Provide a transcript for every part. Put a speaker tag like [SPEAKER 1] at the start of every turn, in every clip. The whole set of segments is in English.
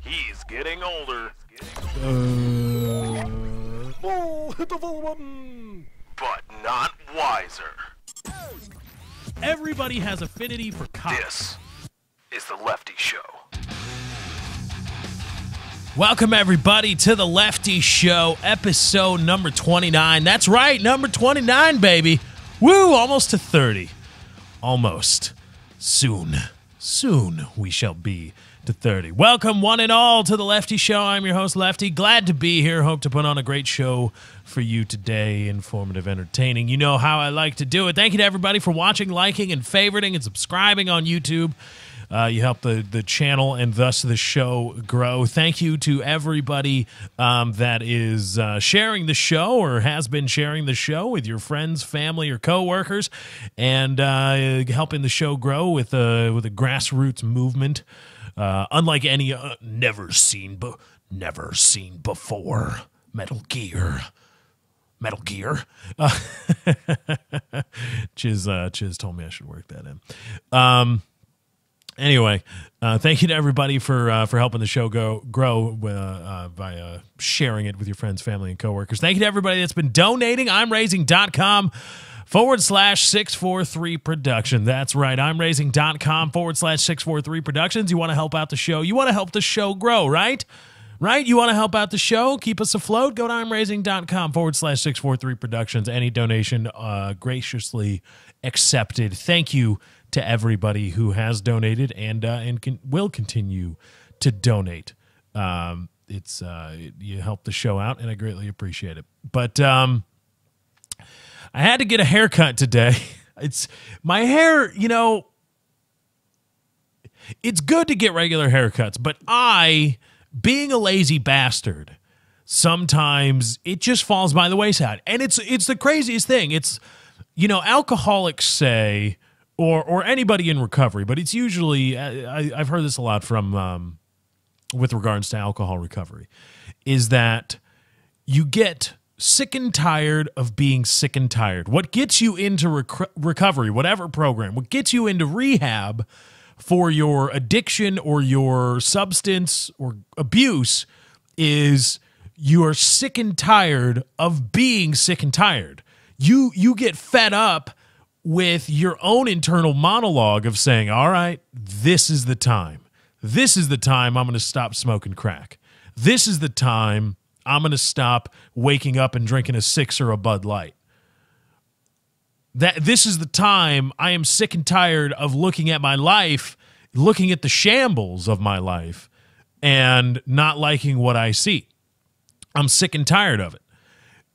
[SPEAKER 1] He's getting older.
[SPEAKER 2] Oh, hit the volume button.
[SPEAKER 1] But not wiser.
[SPEAKER 3] Everybody has affinity for cops.
[SPEAKER 1] This is the Lefty Show.
[SPEAKER 3] Welcome, everybody, to the Lefty Show, episode number 29. That's right, number 29, baby. Woo, almost to 30. Almost. Soon we shall be to 30. Welcome, one and all, to the Lefty Show. I'm your host, Lefty. Glad to be here. Hope to put on a great show for you today. Informative, entertaining. You know how I like to do it. Thank you to everybody for watching, liking, and favoriting and subscribing on YouTube. You help the channel and thus the show grow. Thank you to everybody that is sharing the show or has been sharing the show with your friends, family, or coworkers, and helping the show grow with a grassroots movement, unlike any never seen before. Metal Gear. Chiz told me I should work that in. Anyway, thank you to everybody for helping the show grow by sharing it with your friends, family, and coworkers. Thank you to everybody that's been donating. I'mRaising.com/643 production. That's right. I'mRaising.com/643 productions. You want to help out the show. You want to help the show grow, right? Right? You want to help out the show, keep us afloat? Go to I'mRaising.com/643 productions. Any donation graciously accepted. Thank you to everybody who has donated and will continue to donate. You help the show out, and I greatly appreciate it. But I had to get a haircut today. It's my hair, it's good to get regular haircuts, but being a lazy bastard, sometimes it just falls by the wayside. And it's the craziest thing. It's, alcoholics say, or anybody in recovery, but it's usually, I've heard this a lot from, with regards to alcohol recovery, is that you get sick and tired of being sick and tired. What gets you into recovery, whatever program, what gets you into rehab for your addiction or your substance or abuse is you are sick and tired of being sick and tired. You get fed up with your own internal monologue of saying, all right, this is the time. This is the time I'm going to stop smoking crack. This is the time I'm going to stop waking up and drinking a Six or a Bud Light. This is the time I am sick and tired of looking at my life, looking at the shambles of my life, and not liking what I see. I'm sick and tired of it.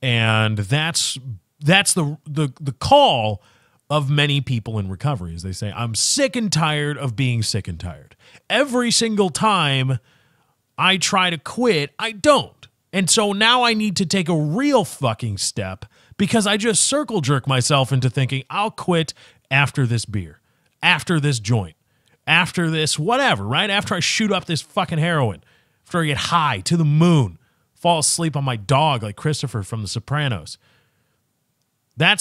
[SPEAKER 3] And that's the call of many people in recovery, as they say, I'm sick and tired of being sick and tired. Every single time I try to quit, I don't. And so now I need to take a real fucking step because I just circle jerk myself into thinking I'll quit after this beer, after this joint, after this whatever, right? After I shoot up this fucking heroin, after I get high to the moon, fall asleep on my dog like Christopher from The Sopranos. I'm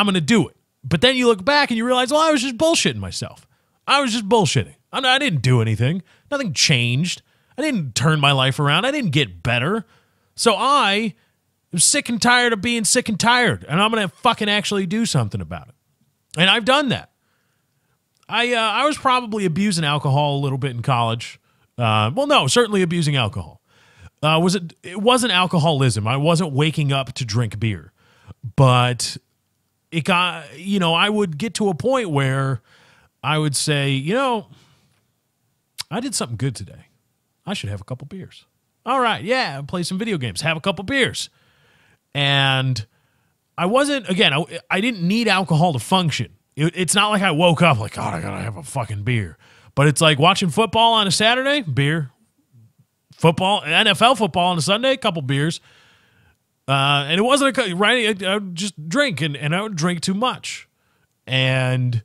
[SPEAKER 3] going to do it. But then you look back and you realize, well, I was just bullshitting myself. I was just bullshitting. I didn't do anything. Nothing changed. I didn't turn my life around. I didn't get better. So I am sick and tired of being sick and tired, and I'm going to fucking actually do something about it. And I've done that. I was probably abusing alcohol a little bit in college. Certainly abusing alcohol. It wasn't alcoholism. I wasn't waking up to drink beer. But it got, I would get to a point where I would say, I did something good today. I should have a couple beers. All right, yeah, play some video games, have a couple beers. And I wasn't, again, I didn't need alcohol to function. It's not like I woke up like, God, I gotta have a fucking beer. But it's like watching football on a Saturday, beer. NFL football on a Sunday, couple beers. And it wasn't right. I would just drink, and I would drink too much. And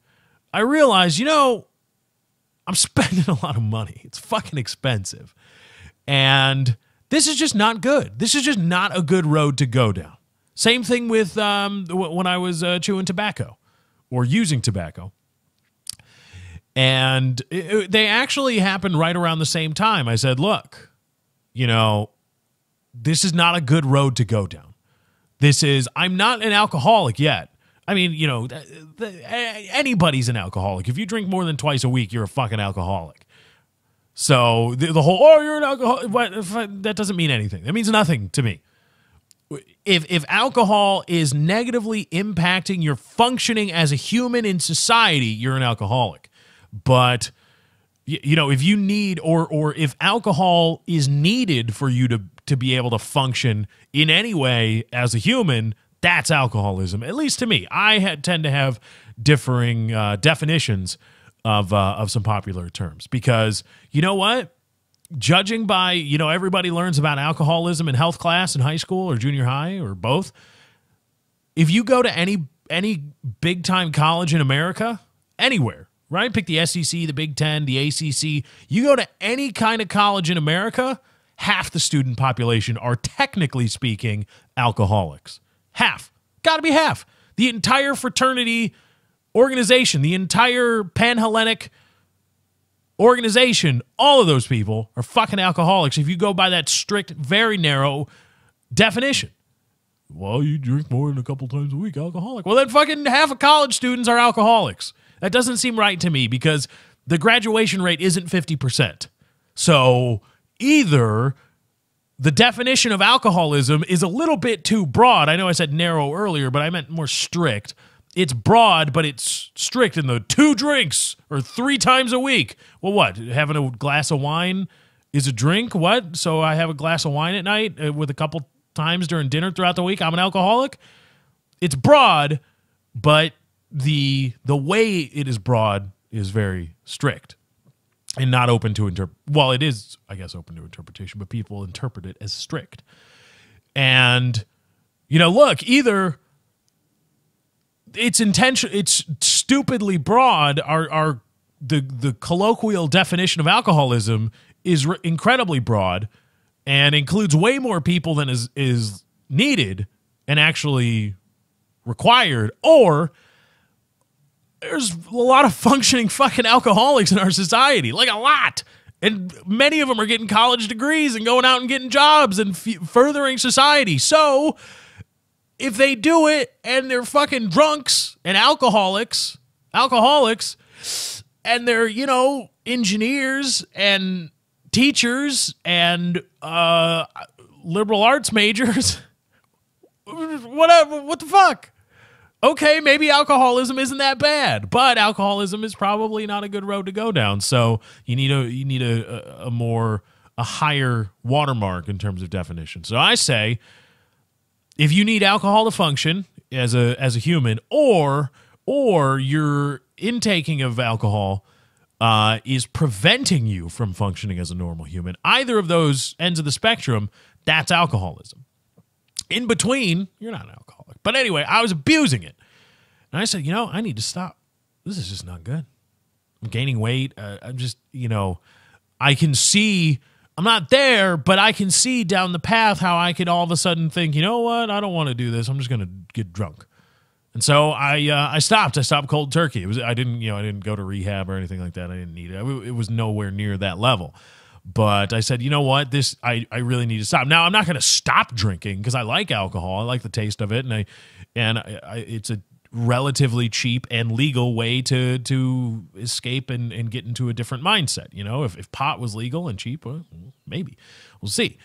[SPEAKER 3] I realized, I'm spending a lot of money. It's fucking expensive. And this is just not good. This is just not a good road to go down. Same thing with when I was chewing tobacco or using tobacco. And they actually happened right around the same time. I said, look, this is not a good road to go down. I'm not an alcoholic yet. I mean, anybody's an alcoholic. If you drink more than twice a week, you're a fucking alcoholic. So the whole, you're an alcoholic, that doesn't mean anything. That means nothing to me. If alcohol is negatively impacting your functioning as a human in society, you're an alcoholic. But, if you need, or if alcohol is needed for you to be able to function in any way as a human, that's alcoholism, at least to me. I tend to have differing definitions of some popular terms because, you know what? Judging by, everybody learns about alcoholism in health class in high school or junior high or both. If you go to any big-time college in America, anywhere, right? Pick the SEC, the Big Ten, the ACC. You go to any kind of college in America, half the student population are, technically speaking, alcoholics. Half. Got to be half. The entire fraternity organization, the entire Pan-Hellenic organization, all of those people are fucking alcoholics if you go by that strict, very narrow definition. Well, you drink more than a couple times a week, alcoholic. Well, then fucking half of college students are alcoholics. That doesn't seem right to me because the graduation rate isn't 50%. So either the definition of alcoholism is a little bit too broad. I know I said narrow earlier, but I meant more strict. It's broad, but it's strict in the 2 drinks or 3 times a week. Well, what? Having a glass of wine is a drink? What? So I have a glass of wine at night with a couple times during dinner throughout the week. I'm an alcoholic? It's broad, but the way it is broad is very strict and not open to well, it is, I guess, open to interpretation, but people interpret it as strict. And, look, either it's stupidly broad. The colloquial definition of alcoholism is incredibly broad and includes way more people than is needed and actually required, or there's a lot of functioning fucking alcoholics in our society, like a lot. And many of them are getting college degrees and going out and getting jobs and furthering society. So if they do it and they're fucking drunks and alcoholics, and they're, engineers and teachers and liberal arts majors, whatever, what the fuck? Okay, maybe alcoholism isn't that bad, but alcoholism is probably not a good road to go down. So you need a higher watermark in terms of definition. So I say, if you need alcohol to function as a human, or your intaking of alcohol is preventing you from functioning as a normal human, either of those ends of the spectrum, that's alcoholism. In between, you're not an alcoholic. But anyway, I was abusing it. And I said, I need to stop. This is just not good. I'm gaining weight. I'm just, I can see, I'm not there, but I can see down the path how I could all of a sudden think, you know what? I don't want to do this. I'm just going to get drunk. And so I stopped. I stopped cold turkey. I didn't go to rehab or anything like that. I didn't need it. It was nowhere near that level. But I said, you know what? I really need to stop. Now, I'm not going to stop drinking because I like alcohol. I like the taste of it, and it's a relatively cheap and legal way to escape and get into a different mindset. If pot was legal and cheap, well, maybe we'll see.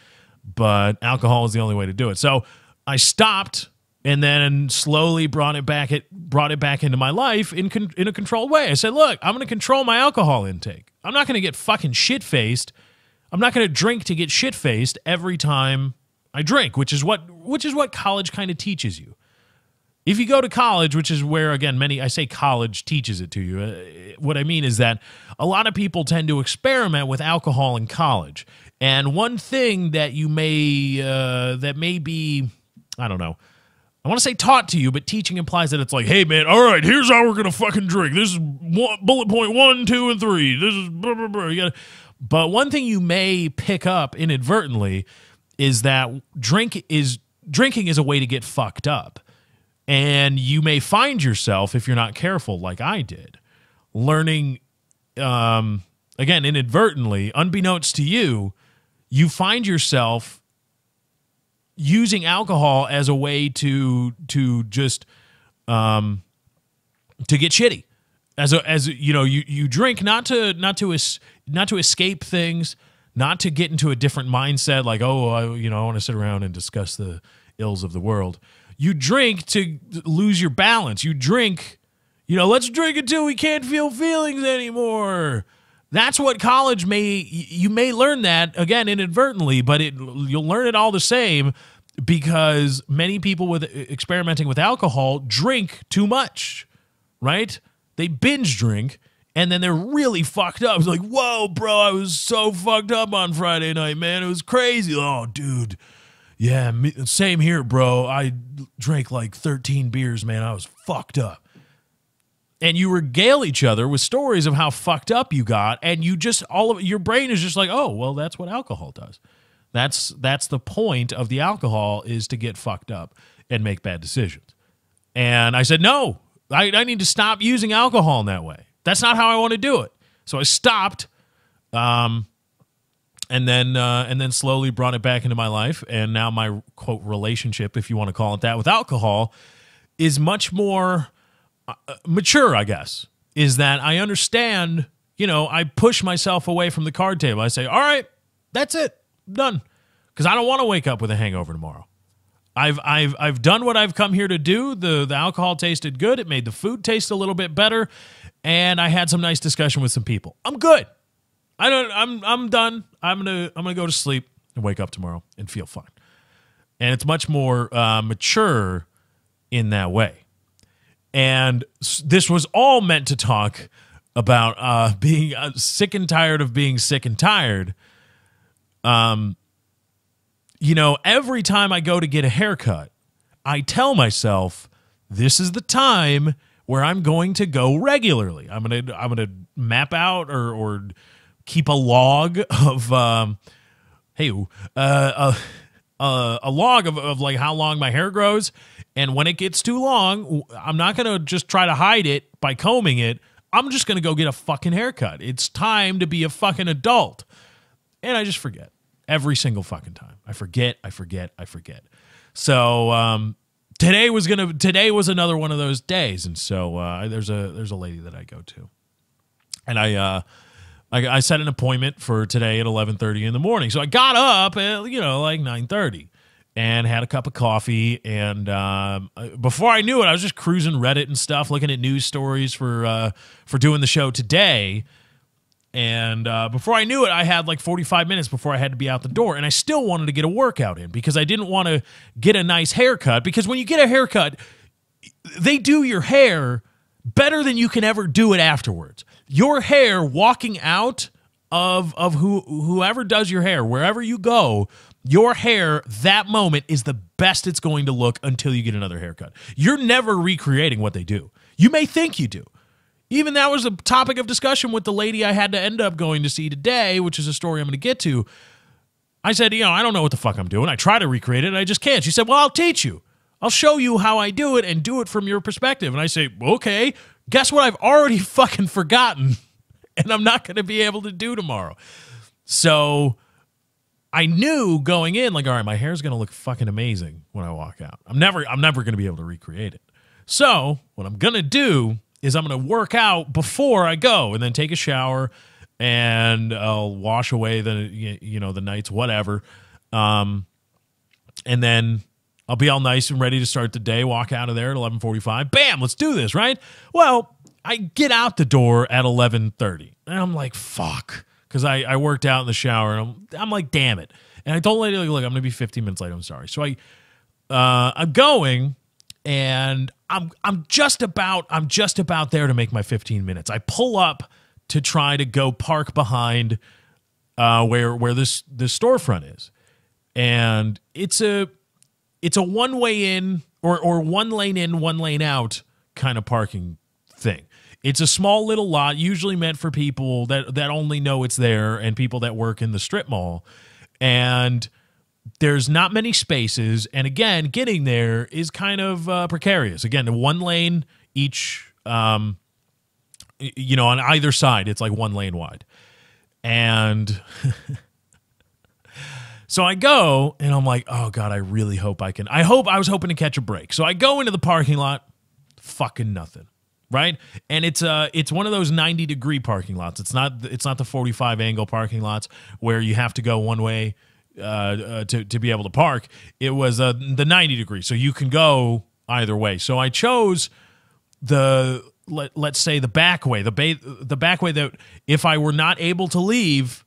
[SPEAKER 3] But alcohol is the only way to do it. So I stopped and then slowly brought it back into my life in a controlled way. I said, look, I'm going to control my alcohol intake. I'm not going to get fucking shit-faced. I'm not going to drink to get shit-faced every time I drink, which is what college kind of teaches you. If you go to college, which is where, again, I say college teaches it to you. What I mean is that a lot of people tend to experiment with alcohol in college. And one thing that that may be, I don't know, I want to say taught to you, but teaching implies that it's like, hey, man, all right, here's how we're going to fucking drink. This is bullet point 1, 2, and 3. This is blah, blah, blah. But one thing you may pick up inadvertently is that drinking is a way to get fucked up. And you may find yourself, if you're not careful like I did, learning again, inadvertently, unbeknownst to you, you find yourself using alcohol as a way to just to get shitty. As you know, you drink not to escape things, not to get into a different mindset like, oh, I want to sit around and discuss the ills of the world. You drink to lose your balance. You drink, let's drink until we can't feel feelings anymore. That's what college you may learn that, again, inadvertently, but you'll learn it all the same because many people with experimenting with alcohol drink too much, right? They binge drink, and then they're really fucked up. It's like, whoa, bro, I was so fucked up on Friday night, man. It was crazy. Oh, dude. Yeah, same here, bro. I drank like 13 beers, man. I was fucked up. And you regale each other with stories of how fucked up you got, and your brain is just like, oh, well, that's what alcohol does. That's the point of the alcohol, is to get fucked up and make bad decisions. And I said, no, I need to stop using alcohol in that way. That's not how I want to do it. So I stopped, and then slowly brought it back into my life. And now my, quote, relationship, if you want to call it that, with alcohol is much more mature, I guess. Is that I understand, I push myself away from the card table. I say, all right, that's it. I'm done. Because I don't want to wake up with a hangover tomorrow. I've done what I've come here to do. The alcohol tasted good. It made the food taste a little bit better, and I had some nice discussion with some people. I'm good. I'm done. I'm gonna go to sleep and wake up tomorrow and feel fine. And it's much more mature in that way. And this was all meant to talk about being sick and tired of being sick and tired. Every time I go to get a haircut, I tell myself this is the time where I'm going to go regularly. I'm gonna map out or keep a log of a log of like how long my hair grows, and when it gets too long, I'm not gonna just try to hide it by combing it. I'm just gonna go get a fucking haircut. It's time to be a fucking adult, and I just forget. Every single fucking time. I forget. So today was another one of those days, and so there's a lady that I go to, and I set an appointment for today at 11:30 in the morning. So I got up at like 9:30 and had a cup of coffee, and before I knew it, I was just cruising Reddit and stuff, looking at news stories for doing the show today. And before I knew it, I had like 45 minutes before I had to be out the door. And I still wanted to get a workout in because I didn't want to get a nice haircut. Because when you get a haircut, they do your hair better than you can ever do it afterwards. Your hair walking out of whoever does your hair, wherever you go, your hair, that moment, is the best it's going to look until you get another haircut. You're never recreating what they do. You may think you do. Even that was a topic of discussion with the lady I had to end up going to see today, which is a story I'm going to get to. I said, I don't know what the fuck I'm doing. I try to recreate it, and I just can't. She said, well, I'll teach you. I'll show you how I do it and do it from your perspective. And I say, okay, guess what I've already fucking forgotten, and I'm not going to be able to do tomorrow. So I knew going in, like, all right, my hair's going to look fucking amazing when I walk out. I'm never going to be able to recreate it. So what I'm going to do is I'm going to work out before I go and then take a shower, and I'll wash away the nights, whatever. And then I'll be all nice and ready to start the day, walk out of there at 11:45. Bam, let's do this, right? Well, I get out the door at 11:30, and I'm like, fuck, because I worked out in the shower, and I'm like, damn it. And I told the lady, look, I'm going to be 15 minutes late. I'm sorry. So I'm going, and I'm just about there to make my 15 minutes. I pull up to try to go park behind where this storefront is, and it's a one way in or one lane in, one lane out kind of parking thing. It's a small little lot, usually meant for people that only know it's there and people that work in the strip mall, and there's not many spaces, and again, getting there is kind of precarious. Again, one lane each you know, on either side, it's like 1 lane wide. And so I go, and I'm like, oh, God, I really hope I can. I was hoping to catch a break. So I go into the parking lot, fucking nothing, right? And it's one of those 90-degree parking lots. It's not the 45 angle parking lots where you have to go one way to be able to park. It was the 90 degree, so you can go either way. So I chose let's say the back way, the back way that if I were not able to leave,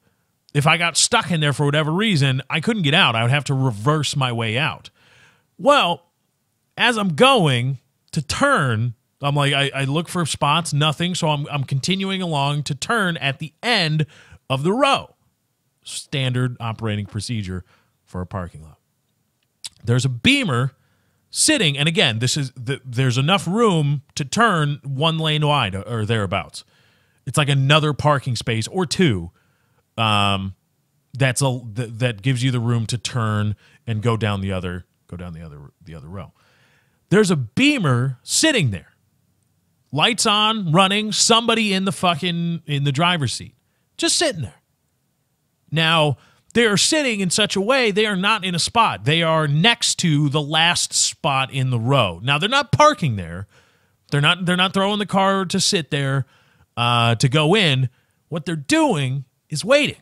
[SPEAKER 3] if I got stuck in there for whatever reason, I couldn't get out. I would have to reverse my way out. Well, as I'm going to turn, I'm like, I look for spots, nothing. So I'm continuing along to turn at the end of the row. Standard operating procedure for a parking lot. There's a Beamer sitting, and again, there's enough room to turn 1 lane wide or thereabouts. It's like another parking space or two. That gives you the room to turn and go down the other row. There's a Beamer sitting there, lights on, running, somebody in the driver's seat, just sitting there. Now, they are sitting in such a way they are not in a spot. They are next to the last spot in the row. Now, they're not parking there. They're not throwing the car to sit there to go in. What they're doing is waiting.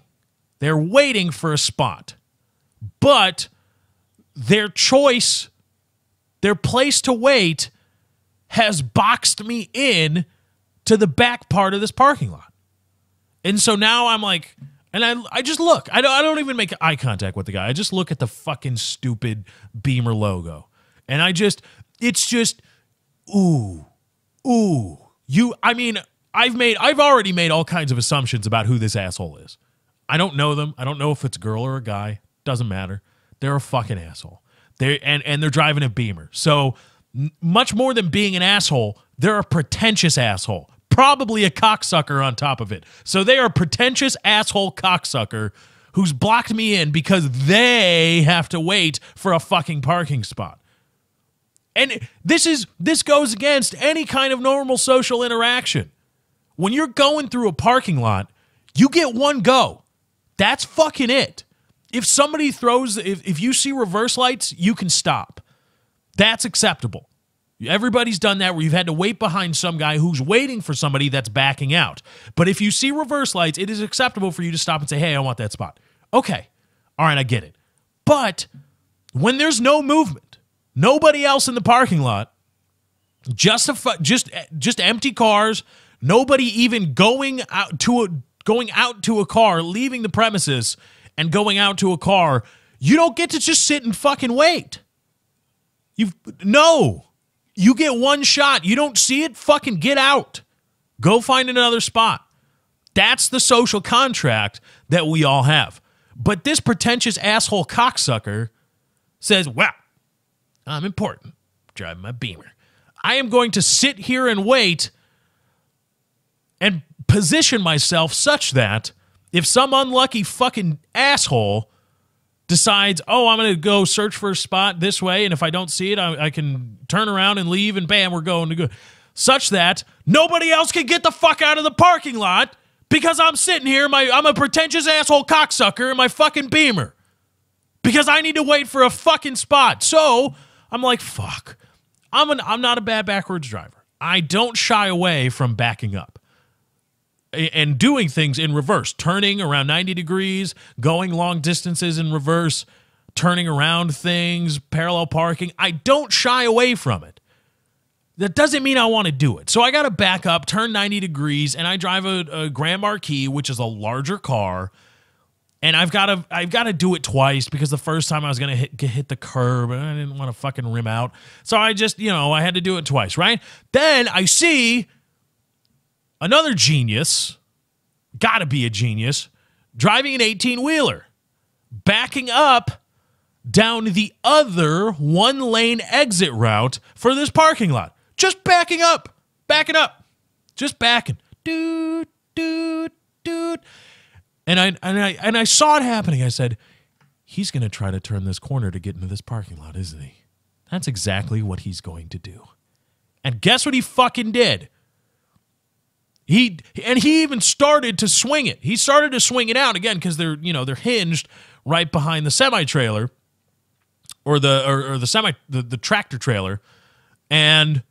[SPEAKER 3] They're waiting for a spot. But their choice, their place to wait has boxed me in to the back part of this parking lot. And so now I'm like, and I just look. I don't even make eye contact with the guy. I just look at the fucking stupid Beamer logo. And it's just, ooh. I've already made all kinds of assumptions about who this asshole is. I don't know them. I don't know if it's a girl or a guy. Doesn't matter. They're a fucking asshole. They're driving a Beamer. So much more than being an asshole, they're a pretentious asshole. Probably a cocksucker on top of it. So they are a pretentious asshole cocksucker who's blocked me in because they have to wait for a fucking parking spot. And this goes against any kind of normal social interaction. When you're going through a parking lot, you get one go. That's fucking it. If somebody if you see reverse lights, you can stop. That's acceptable. Everybody's done that where you've had to wait behind some guy who's waiting for somebody that's backing out. But if you see reverse lights, it is acceptable for you to stop and say, hey, I want that spot. Okay. All right, I get it. But when there's no movement, nobody else in the parking lot, just empty cars, nobody even going out to a car, leaving the premises and going out to a car, you don't get to just sit and fucking wait. You get one shot. You don't see it, fucking get out. Go find another spot. That's the social contract that we all have. But this pretentious asshole cocksucker says, well, I'm important. Driving my Beamer. I am going to sit here and wait and position myself such that if some unlucky fucking asshole decides, oh, I'm going to go search for a spot this way, and if I don't see it, I can turn around and leave, and bam, we're going to go. Such that nobody else can get the fuck out of the parking lot because I'm sitting here, I'm a pretentious asshole cocksucker in my fucking Beamer because I need to wait for a fucking spot. So I'm like, fuck. I'm not a bad backwards driver. I don't shy away from backing up and doing things in reverse, turning around 90 degrees, going long distances in reverse, turning around things, parallel parking. I don't shy away from it. That doesn't mean I want to do it. So I got to back up, turn 90 degrees, and I drive a Grand Marquis, which is a larger car, and I've got to do it twice because the first time I was going to hit the curb, and I didn't want to fucking rim out. So I just, I had to do it twice, right? Then I see another genius, gotta be a genius, driving an 18-wheeler, backing up down the other 1-lane exit route for this parking lot. Just backing up. Just backing. Dude. And I saw it happening. I said, he's going to try to turn this corner to get into this parking lot, isn't he? That's exactly what he's going to do. And guess what he fucking did? He even started to swing it. He started to swing it out again because they're hinged right behind the semi-trailer or the tractor trailer, and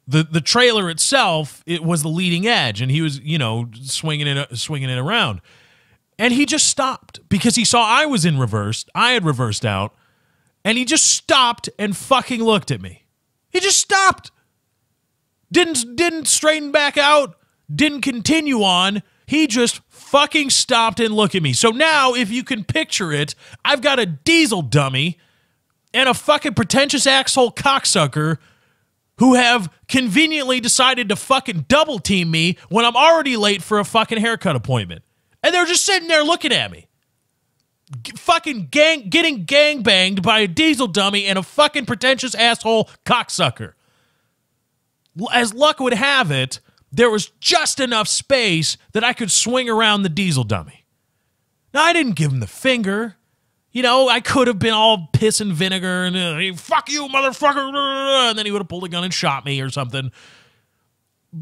[SPEAKER 3] the trailer itself, it was the leading edge, and he was swinging it around, and he just stopped because he saw I was in reverse. I had reversed out, and he just stopped and fucking looked at me. He just stopped. Didn't straighten back out, didn't continue on. He just fucking stopped and looked at me. So now, if you can picture it, I've got a diesel dummy and a fucking pretentious asshole cocksucker who have conveniently decided to fucking double team me when I'm already late for a fucking haircut appointment. And they're just sitting there looking at me. Getting gangbanged by a diesel dummy and a fucking pretentious asshole cocksucker. As luck would have it, there was just enough space that I could swing around the diesel dummy. Now, I didn't give him the finger. I could have been all piss and vinegar and fuck you, motherfucker, and then he would have pulled a gun and shot me or something.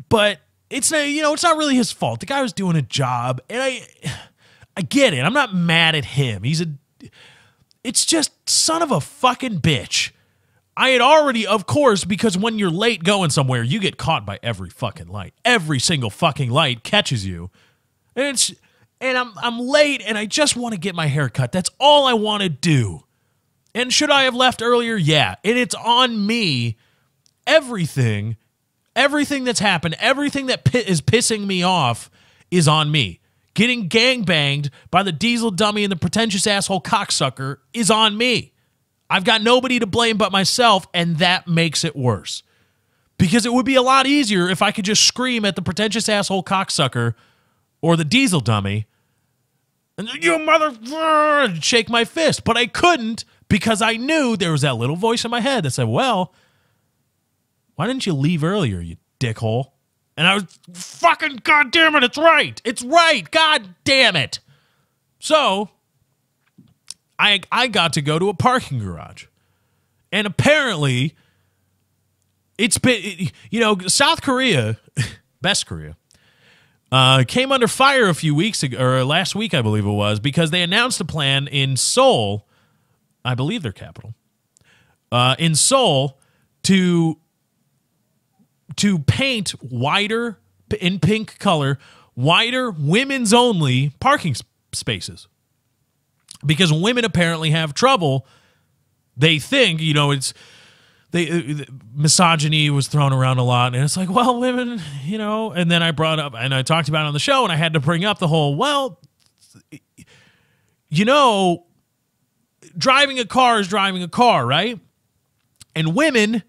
[SPEAKER 3] But it's not really his fault. The guy was doing a job, and I get it. I'm not mad at him. It's just son of a fucking bitch. I had already, of course, because when you're late going somewhere, you get caught by every fucking light. Every single fucking light catches you. And I'm late, and I just want to get my hair cut. That's all I want to do. And should I have left earlier? Yeah. And it's on me. Everything that's happened, everything that is pissing me off is on me. Getting gangbanged by the diesel dummy and the pretentious asshole cocksucker is on me. I've got nobody to blame but myself, and that makes it worse. Because it would be a lot easier if I could just scream at the pretentious asshole cocksucker or the diesel dummy and you motherfucker, shake my fist. But I couldn't because I knew there was that little voice in my head that said, well, why didn't you leave earlier, you dickhole? And I was, fucking goddamn it, it's right. It's right, god damn it. So I got to go to a parking garage. And apparently, it's been, South Korea, best Korea, came under fire a few weeks ago, or last week, I believe it was, because they announced a plan in Seoul, I believe their capital, in Seoul, to paint wider, in pink color, wider, women's only parking spaces. Because women apparently have trouble. They think, misogyny was thrown around a lot, and it's like, well, women, and then I brought up, and I talked about it on the show, and I had to bring up the whole, well, driving a car is driving a car, right? And women,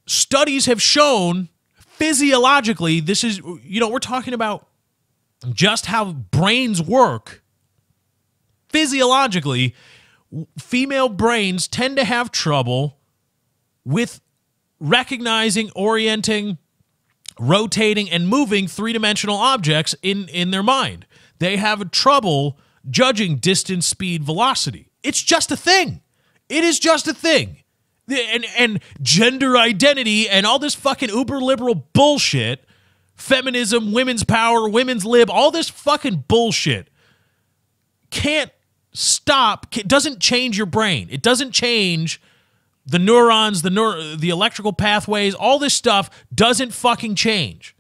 [SPEAKER 3] studies have shown physiologically, this is, we're talking about just how brains work. Physiologically, female brains tend to have trouble with recognizing, orienting, rotating, and moving three-dimensional objects in their mind. They have trouble judging distance, speed, velocity. It's just a thing. It is just a thing. And gender identity and all this fucking uber-liberal bullshit, feminism, women's power, women's lib, all this fucking bullshit can't stop, doesn't change your brain. It doesn't change the neurons, the electrical pathways, all this stuff doesn't fucking change.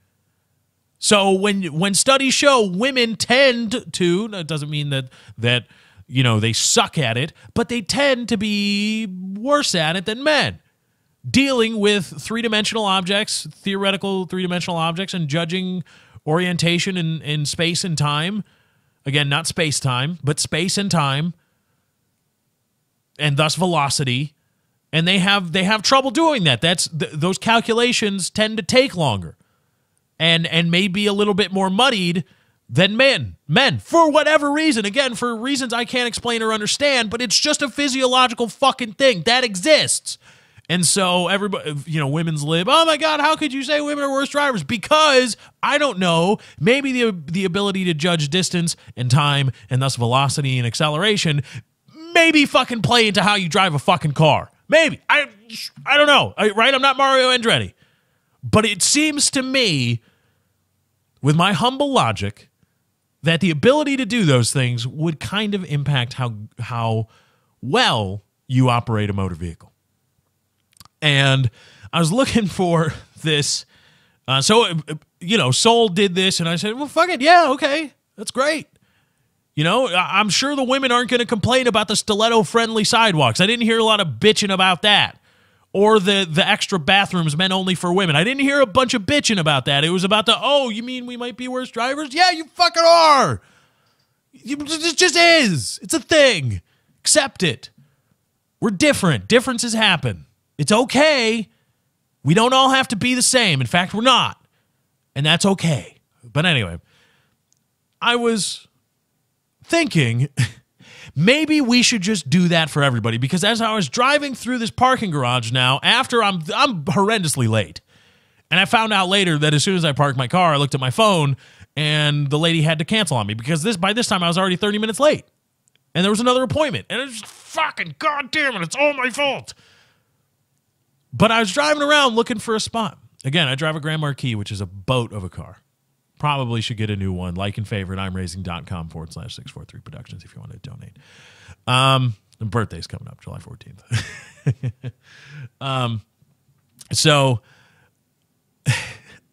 [SPEAKER 3] So when studies show women tend to, that doesn't mean that they suck at it, but they tend to be worse at it than men. Dealing with three-dimensional objects, theoretical three-dimensional objects, and judging orientation in space and time. Again, not space-time, but space and time, and thus velocity. And they have trouble doing that. Those calculations tend to take longer and may be a little bit more muddied than men. Men, for whatever reason. Again, for reasons I can't explain or understand, but it's just a physiological fucking thing that exists. And so everybody, women's lib, oh my God, how could you say women are worse drivers? Because, I don't know, maybe the ability to judge distance and time and thus velocity and acceleration maybe fucking play into how you drive a fucking car. Maybe. I don't know, right? I'm not Mario Andretti. But it seems to me with my humble logic that the ability to do those things would kind of impact how well you operate a motor vehicle. And I was looking for this. Soul did this, and I said, well, fuck it. Yeah, okay. That's great. I'm sure the women aren't going to complain about the stiletto-friendly sidewalks. I didn't hear a lot of bitching about that. Or the extra bathrooms meant only for women. I didn't hear a bunch of bitching about that. It was about you mean we might be worse drivers? Yeah, you fucking are. It just is. It's a thing. Accept it. We're different. Differences happen. It's okay. We don't all have to be the same. In fact, we're not. And that's okay. But anyway, I was thinking maybe we should just do that for everybody, because as I was driving through this parking garage now, after I'm horrendously late, and I found out later that as soon as I parked my car, I looked at my phone and the lady had to cancel on me because by this time I was already 30 minutes late and there was another appointment, and it's fucking goddamn it, it's all my fault. But I was driving around looking for a spot. Again, I drive a Grand Marquis, which is a boat of a car. Probably should get a new one. Like and favorite, imracing.com/643 Productions if you want to donate. The birthday's coming up, July 14th. So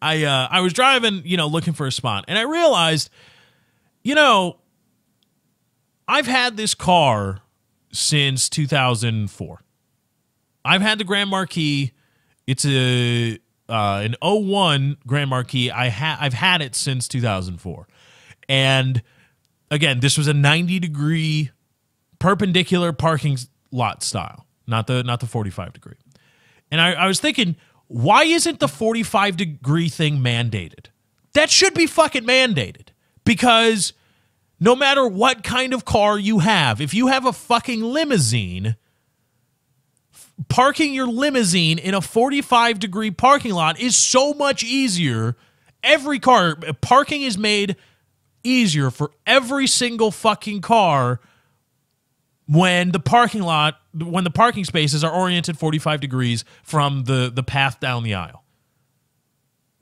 [SPEAKER 3] I was driving, looking for a spot, and I realized, I've had this car since 2004. I've had the Grand Marquis. It's an 01 Grand Marquis. I've had it since 2004. And again, this was a 90-degree perpendicular parking lot style, not the 45-degree. And I was thinking, why isn't the 45-degree thing mandated? That should be fucking mandated, because no matter what kind of car you have, if you have a fucking limousine, parking your limousine in a 45-degree parking lot is so much easier. Every car, parking is made easier for every single fucking car when the parking spaces are oriented 45 degrees from the path down the aisle.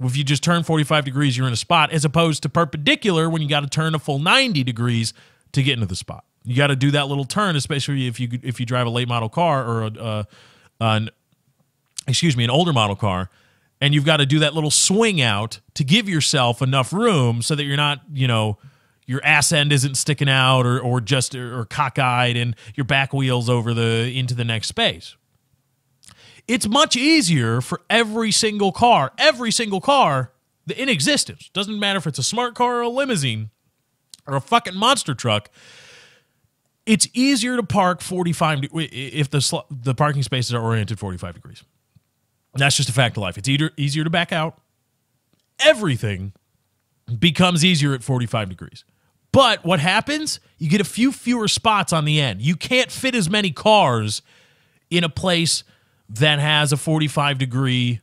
[SPEAKER 3] If you just turn 45 degrees, you're in a spot, as opposed to perpendicular when you got to turn a full 90 degrees to get into the spot. You got to do that little turn, especially if you drive a late model car or an older model car, and you've got to do that little swing out to give yourself enough room so that you're not, your ass end isn't sticking out or cockeyed and your back wheels into the next space. It's much easier for every single car in existence. Doesn't matter if it's a smart car or a limousine or a fucking monster truck. It's easier to park 45 if the parking spaces are oriented 45 degrees. That's just a fact of life. It's easier to back out. Everything becomes easier at 45 degrees. But what happens? You get a few fewer spots on the end. You can't fit as many cars in a place that has a 45-degree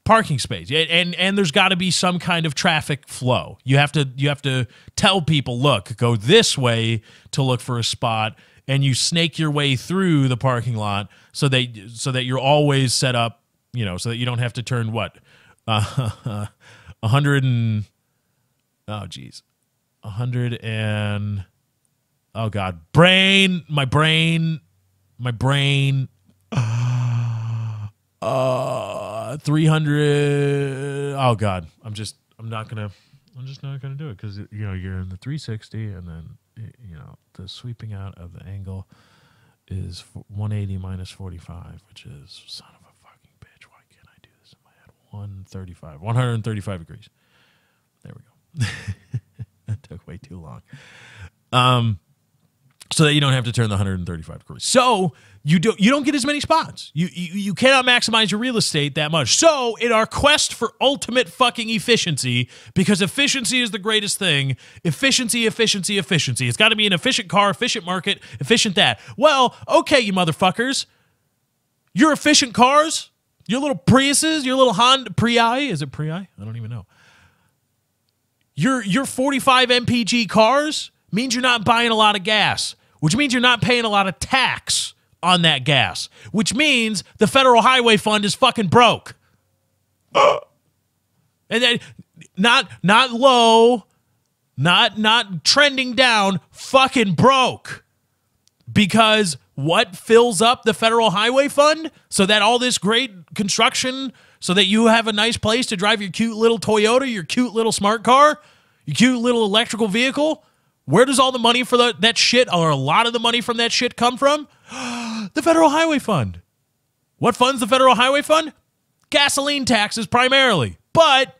[SPEAKER 3] parking space. And there's got to be some kind of traffic flow. You have to tell people, look, go this way to look for a spot, and you snake your way through the parking lot so that you're always set up, so that you don't have to turn 100 and oh geez. 100 and oh god, my brain 300. Oh god, I'm just not gonna do it, because you're in the 360, and then the sweeping out of the angle is 180 minus 45, which is, son of a fucking bitch, why can't I do this in my head? 135 degrees. There we go. That took way too long. So that you don't have to turn the 135 degrees. So you don't get as many spots. You cannot maximize your real estate that much. So in our quest for ultimate fucking efficiency, because efficiency is the greatest thing, efficiency. It's got to be an efficient car, efficient market, efficient that. Well, okay, you motherfuckers. Your efficient cars, your little Priuses, your little Honda Prii, is it Prii? I don't even know. Your 45 mpg cars means you're not buying a lot of gas, which means you're not paying a lot of tax on that gas, which means the federal highway fund is fucking broke. And then Not low, not trending down, fucking broke. Because what fills up the federal highway fund so that all this great construction, so that you have a nice place to drive your cute little Toyota, your cute little smart car, your cute little electrical vehicle, where does all the money for that shit, or a lot of the money from that shit, come from? The federal highway fund. What funds the federal highway fund? Gasoline taxes primarily. But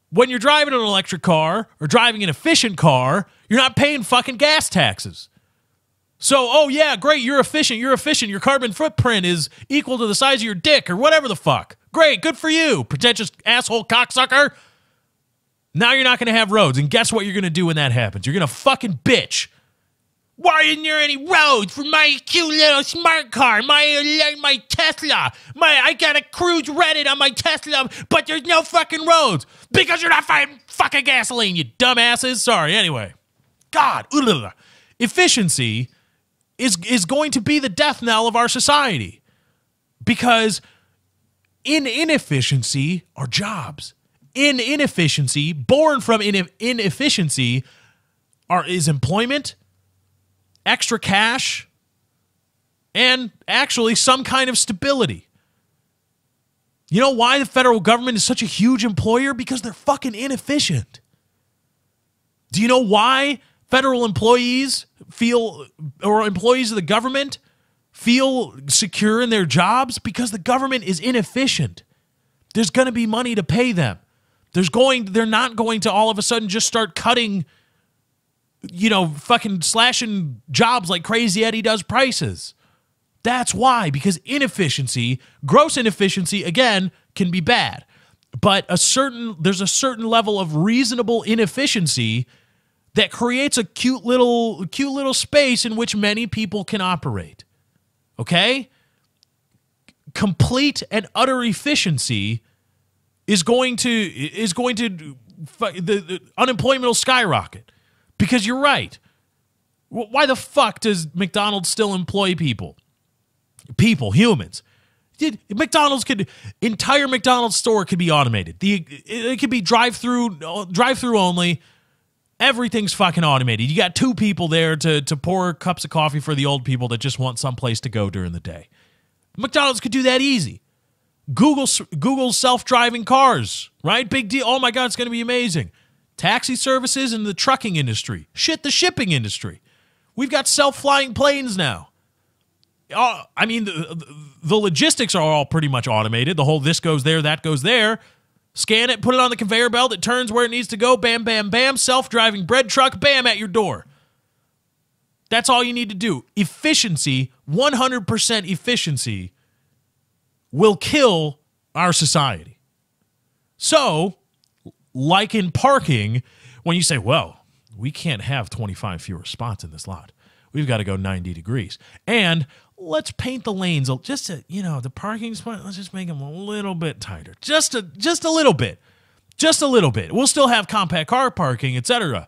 [SPEAKER 3] when you're driving an electric car or driving an efficient car, you're not paying fucking gas taxes. So, oh yeah, great, you're efficient, your carbon footprint is equal to the size of your dick or whatever the fuck. Great, good for you, pretentious asshole cocksucker. Now you're not going to have roads, and guess what you're going to do when that happens? You're going to fucking bitch. Why isn't there any roads for my cute little smart car, my Tesla? I got a cruise Reddit on my Tesla, but there's no fucking roads because you're not fucking gasoline, you dumbasses. Sorry, anyway. God, efficiency is going to be the death knell of our society because in inefficiency are jobs. In inefficiency, born from inefficiency, is employment, extra cash, and actually some kind of stability. You know why the federal government is such a huge employer? Because they're fucking inefficient. Do you know why federal employees employees of the government feel secure in their jobs? Because the government is inefficient. There's going to be money to pay them. They're not going to all of a sudden just start cutting, fucking slashing jobs like Crazy Eddie does prices. That's why, because inefficiency, gross inefficiency, again, can be bad. But there's a certain level of reasonable inefficiency that creates a cute little space in which many people can operate. Okay? Complete and utter efficiency is going to the unemployment will skyrocket. Because you're right. Why the fuck does McDonald's still employ people? Humans. Entire McDonald's store could be automated. It could be drive-through only. Everything's fucking automated. You got 2 people there to pour cups of coffee for the old people that just want someplace to go during the day. McDonald's could do that easy. Google's self-driving cars, right? Big deal. Oh my God, it's going to be amazing. Taxi services and the trucking industry. Shit, the shipping industry. We've got self-flying planes now. I mean, the logistics are all pretty much automated. The whole this goes there, that goes there. Scan it, put it on the conveyor belt, it turns where it needs to go, bam, bam, bam, self-driving bread truck, bam, at your door. That's all you need to do. Efficiency, 100% efficiency, will kill our society. So, like in parking, when you say, well, we can't have 25 fewer spots in this lot. We've got to go 90 degrees. And let's paint the lanes just to, the parking spot, let's just make them a little bit tighter. Just a little bit. Just a little bit. We'll still have compact car parking, etc.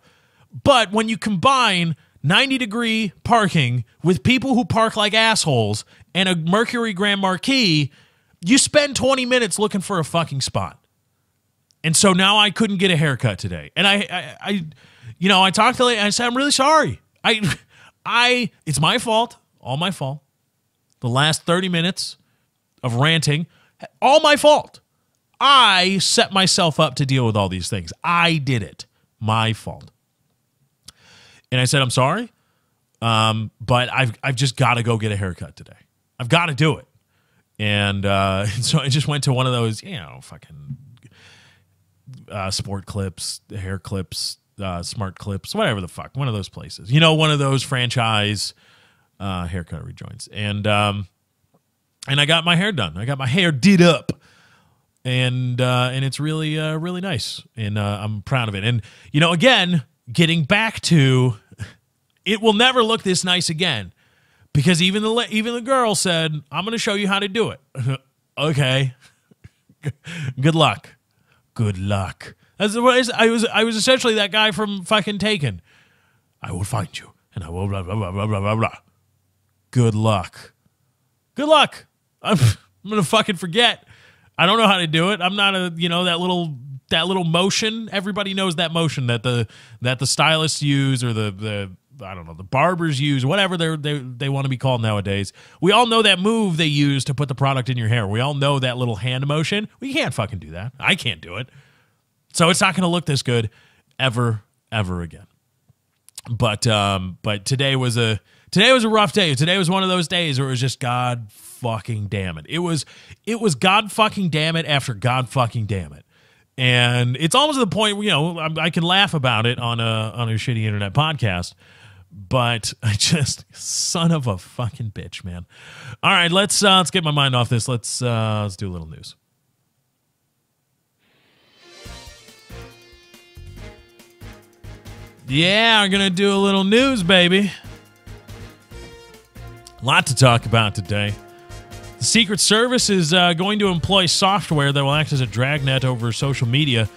[SPEAKER 3] But when you combine 90-degree parking with people who park like assholes and a Mercury Grand Marquis, you spend 20 minutes looking for a fucking spot. And so now I couldn't get a haircut today. And I talked to the lady and I said, I'm really sorry. It's my fault. All my fault. The last 30 minutes of ranting, all my fault. I set myself up to deal with all these things. I did it. My fault. And I said, I'm sorry, but I've just got to go get a haircut today. I've got to do it. And so I just went to one of those, fucking sport clips, hair clips, smart clips, whatever the fuck, one of those places. One of those franchise haircut rejoins. And I got my hair done. I got my hair did up. And it's really, really nice. And I'm proud of it. And, again, getting back to, it will never look this nice again. Because even the girl said, I'm going to show you how to do it. Okay. Good luck. Good luck. That's what I was essentially that guy from fucking Taken. I will find you, and I will blah, blah, blah, blah, blah, blah, blah. Good luck. Good luck. I'm going to fucking forget. I don't know how to do it. I'm not that little little motion. Everybody knows that motion that the stylists use, or the I don't know, the barbers use, whatever they want to be called nowadays. We all know that move they use to put the product in your hair. We all know that little hand motion. We can't fucking do that. I can't do it. So it's not going to look this good ever again. But today was a rough day. Today was one of those days where it was just God fucking damn it. It was God fucking damn it after God fucking damn it. And it's almost to the point where, I can laugh about it on a shitty internet podcast, but I just, son of a fucking bitch, man. All right, let's get my mind off this. Let's do a little news. Yeah, we're going to do a little news, baby. Lot to talk about today. The Secret Service is going to employ software that will act as a dragnet over social media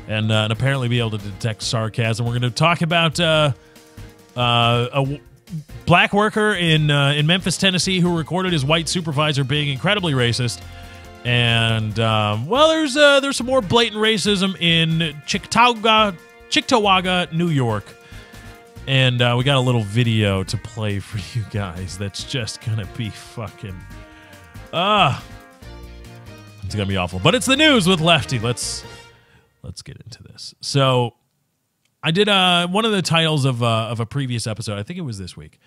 [SPEAKER 3] and apparently be able to detect sarcasm. We're going to talk about a black worker in Memphis, Tennessee, who recorded his white supervisor being incredibly racist. And, there's some more blatant racism in Cheektowaga, New York. And we got a little video to play for you guys that's just going to be fucking... it's going to be awful. But it's the news with Lefty. Let's get into this. So I did one of the titles of a previous episode, I think it was this week,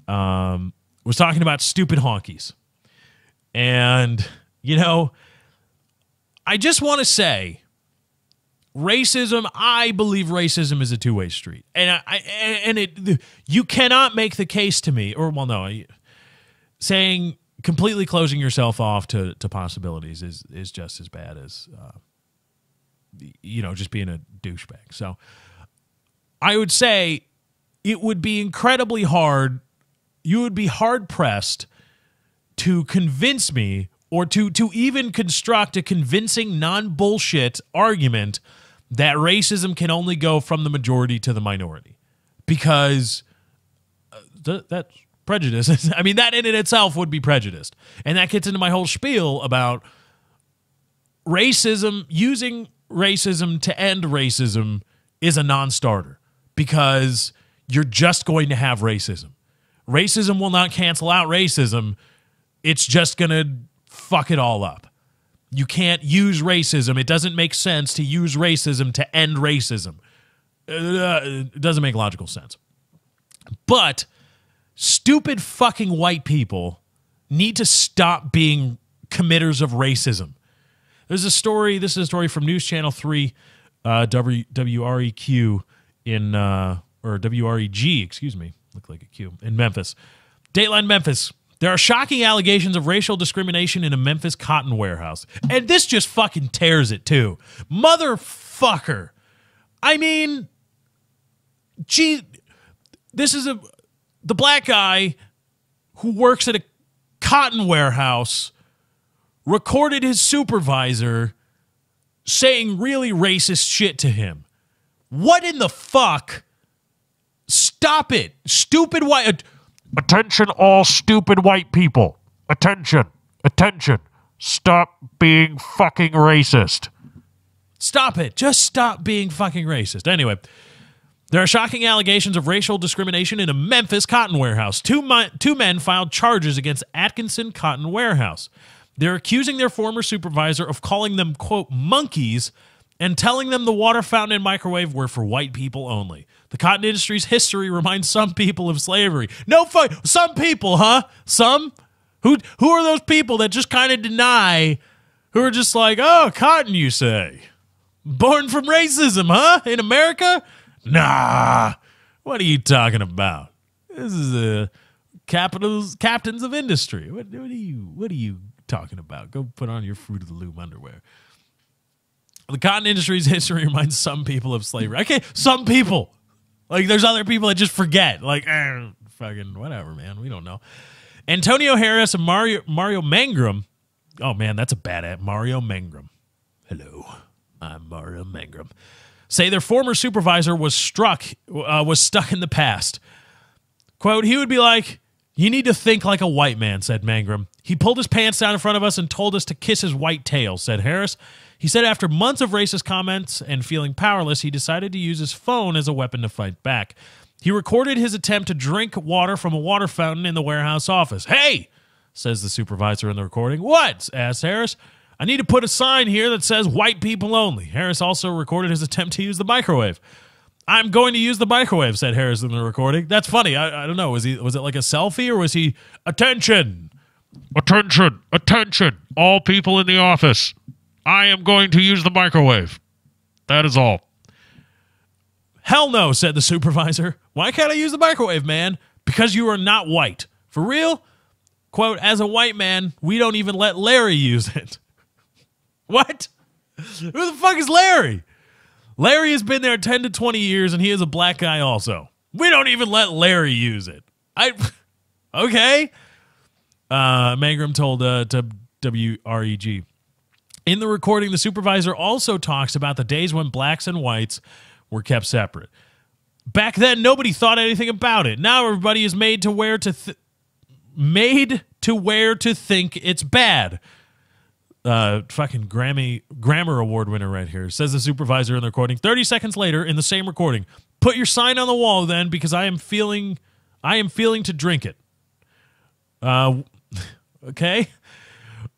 [SPEAKER 3] was talking about stupid honkies. And, I just want to say... racism, I believe racism is a two-way street. And you cannot make the case to me, saying completely closing yourself off to possibilities is just as bad as, just being a douchebag. So I would say it would be incredibly hard. You would be hard-pressed to convince me or to even construct a convincing non-bullshit argument that racism can only go from the majority to the minority, because that's prejudice. I mean, that in itself would be prejudiced. And that gets into my whole spiel about racism. Using racism to end racism is a non-starter, because you're just going to have racism. Racism will not cancel out racism. It's just going to fuck it all up. You can't use racism. It doesn't make sense to use racism to end racism. It doesn't make logical sense. But stupid fucking white people need to stop being committers of racism. There's a story. This is a story from News Channel 3, WREQ or WREG, excuse me. Looked like a Q, in Memphis. Dateline Memphis. There are shocking allegations of racial discrimination in a Memphis cotton warehouse. And this just fucking tears it, too. Motherfucker. I mean, gee, this is the black guy who works at a cotton warehouse recorded his supervisor saying really racist shit to him. What in the fuck? Stop it. Stupid white... Attention, all stupid white people. Attention. Attention. Stop being fucking racist. Stop it. Just stop being fucking racist. Anyway, there are shocking allegations of racial discrimination in a Memphis cotton warehouse. Two men filed charges against Atkinson Cotton Warehouse. They're accusing their former supervisor of calling them, quote, monkeys, and telling them the water fountain and microwave were for white people only. The cotton industry's history reminds some people of slavery. No fuck, some people, huh? Some? Who are those people that just kind of deny, who are just like, oh, cotton, you say? Born from racism, huh? In America? Nah. What are you talking about? This is captains of industry. What are you talking about? Go put on your Fruit of the Loom underwear. The cotton industry's history reminds some people of slavery. Okay, some people. Like, there's other people that just forget. Like, fucking whatever, man. We don't know. Antonio Harris and Mario Mangrum. Oh, man, that's a bad app. Mario Mangrum. Hello, I'm Mario Mangrum. Say their former supervisor was stuck in the past. Quote, he would be like, you need to think like a white man, said Mangrum. He pulled his pants down in front of us and told us to kiss his white tail, said Harris. He said after months of racist comments and feeling powerless, he decided to use his phone as a weapon to fight back. He recorded his attempt to drink water from a water fountain in the warehouse office. "Hey," says the supervisor in the recording. "What?" asked Harris. "I need to put a sign here that says white people only." Harris also recorded his attempt to use the microwave. "I'm going to use the microwave," said Harris in the recording. That's funny. I don't know. Was it like a selfie, or was he, "Attention, attention, attention, all people in the office. I am going to use the microwave. That is all." "Hell no," said the supervisor. "Why can't I use the microwave, man?" "Because you are not white." "For real?" Quote, "As a white man, we don't even let Larry use it." What? Who the fuck is Larry? Larry has been there 10 to 20 years, and he is a black guy also. "We don't even let Larry use it." Okay. Mangrum told to WREG. In the recording, the supervisor also talks about the days when blacks and whites were kept separate. "Back then, nobody thought anything about it. Now everybody is made to wear to think it's bad." Fucking grammar award winner right here, says the supervisor in the recording. 30 seconds later, in the same recording, "Put your sign on the wall then, because I am feeling to drink it." Okay.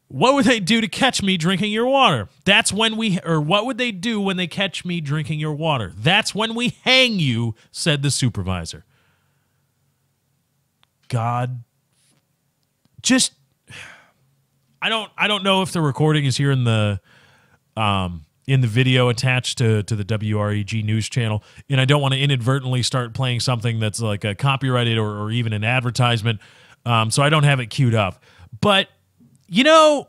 [SPEAKER 3] "What would they do to catch me drinking your water? What would they do when they catch me drinking your water? That's when we hang you," said the supervisor. God. Just, I don't know if the recording is here in the video attached to the WREG news channel, and I don't want to inadvertently start playing something that's like a copyrighted or even an advertisement, so I don't have it queued up. But, you know,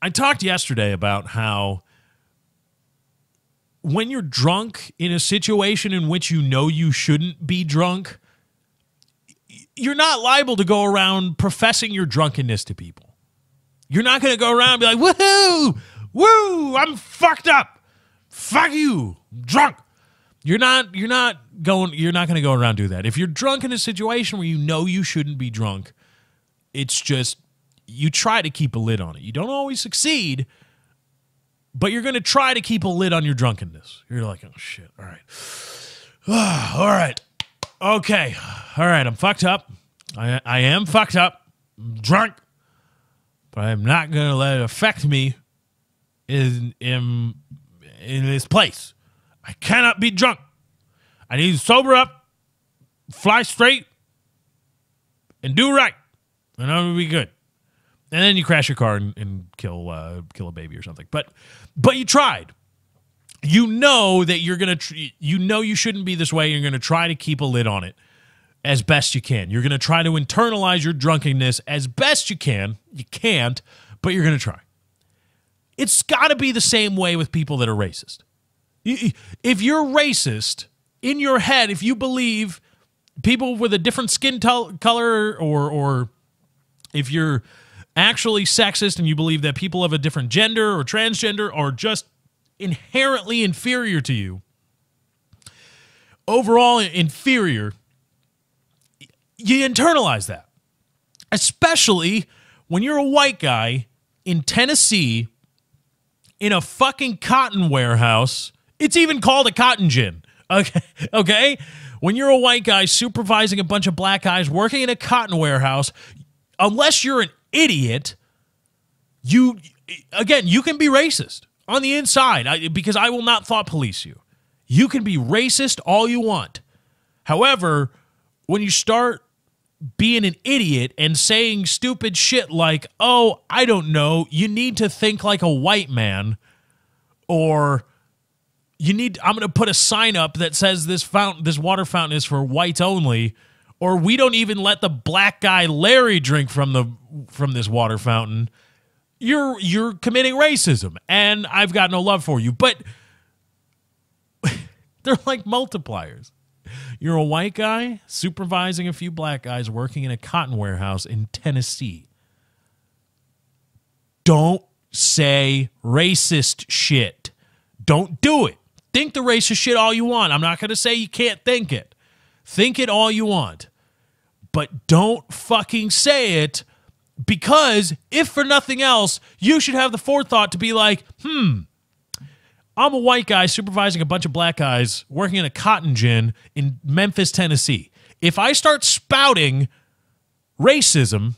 [SPEAKER 3] I talked yesterday about how when you're drunk in a situation in which you know you shouldn't be drunk, you're not liable to go around professing your drunkenness to people. You're not going to go around and be like, "Woohoo! Woo! I'm fucked up. Fuck you. Drunk." You're not going to go around and do that. If you're drunk in a situation where you know you shouldn't be drunk, it's just, you try to keep a lid on it. You don't always succeed, but you're going to try to keep a lid on your drunkenness. You're like, "Oh shit. All right. All right. Okay. All right. I'm fucked up. I am fucked up. I'm drunk, but I'm not going to let it affect me in this place. I cannot be drunk. I need to sober up, fly straight, and do right, and I'm going to be good." And then you crash your car and kill a baby or something. But you tried. You know that you're going to, you shouldn't be this way. You're going to try to keep a lid on it as best you can. You're going to try to internalize your drunkenness as best you can. You can't, but you're going to try. It's got to be the same way with people that are racist. If you're racist, in your head, if you believe people with a different skin color, or if you're actually sexist and you believe that people of a different gender or transgender are just inherently inferior to you, overall inferior, you internalize that. Especially when you're a white guy in Tennessee in a fucking cotton warehouse. It's even called a cotton gin. Okay? When you're a white guy supervising a bunch of black guys working in a cotton warehouse, unless you're an idiot, you can be racist on the inside, because I will not thought police you. You can be racist all you want. However, when you start being an idiot and saying stupid shit like, "Oh, I don't know, you need to think like a white man," or I'm going to put a sign up that says this water fountain is for whites only, or we don't even let the black guy Larry drink from this water fountain, you're committing racism, and I've got no love for you. But they're like multipliers. You're a white guy supervising a few black guys working in a cotton warehouse in Tennessee. Don't say racist shit. Don't do it. Think the racist shit all you want. I'm not going to say you can't think it. Think it all you want. But don't fucking say it Because if for nothing else, you should have the forethought to be like, I'm a white guy supervising a bunch of black guys working in a cotton gin in Memphis, Tennessee. If I start spouting racism,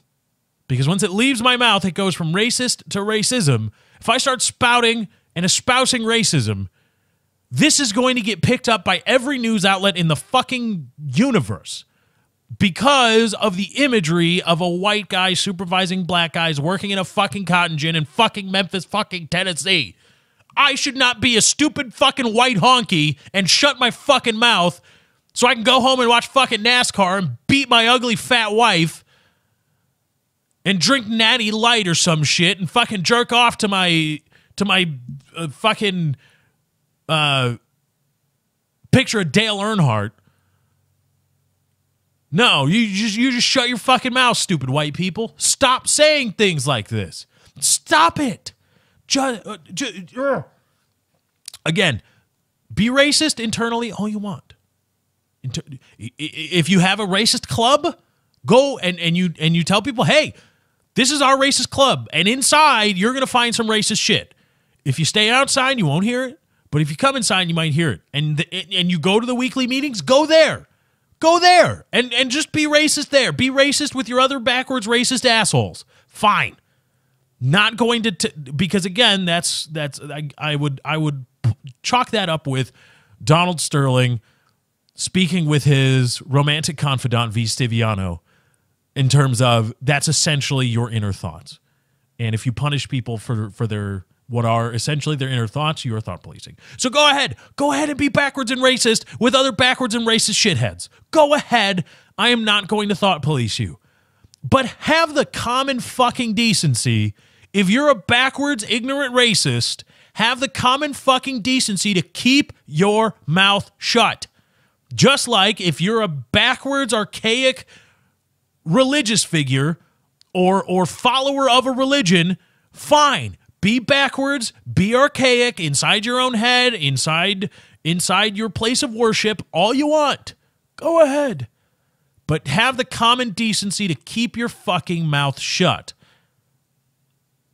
[SPEAKER 3] because once it leaves my mouth, it goes from racist to racism. If I start spouting and espousing racism, this is going to get picked up by every news outlet in the fucking universe because of the imagery of a white guy supervising black guys working in a fucking cotton gin in fucking Memphis, fucking Tennessee. I should not be a stupid fucking white honky and shut my fucking mouth so I can go home and watch fucking NASCAR and beat my ugly fat wife and drink Natty Light or some shit and fucking jerk off to my fucking picture of Dale Earnhardt. No, you just shut your fucking mouth, stupid white people. Stop saying things like this. Stop it. Again, be racist internally all you want. If you have a racist club, go and you tell people, hey, this is our racist club, and inside you're going to find some racist shit. If you stay outside, you won't hear it, but if you come inside, you might hear it. And you go to the weekly meetings, go there. Go there and just be racist there. Be racist with your other backwards racist assholes. Fine. Not going to because again, I would chalk that up with Donald Sterling speaking with his romantic confidant V. Stiviano in terms of that's essentially your inner thoughts. And if you punish people for their what are essentially their inner thoughts, you are thought policing. So go ahead and be backwards and racist with other backwards and racist shitheads. Go ahead. I am not going to thought police you. But have the common fucking decency. If you're a backwards, ignorant racist, have the common fucking decency to keep your mouth shut. Just like if you're a backwards, archaic religious figure or follower of a religion, fine. Be backwards, be archaic, inside your own head, inside your place of worship, all you want. Go ahead. But have the common decency to keep your fucking mouth shut.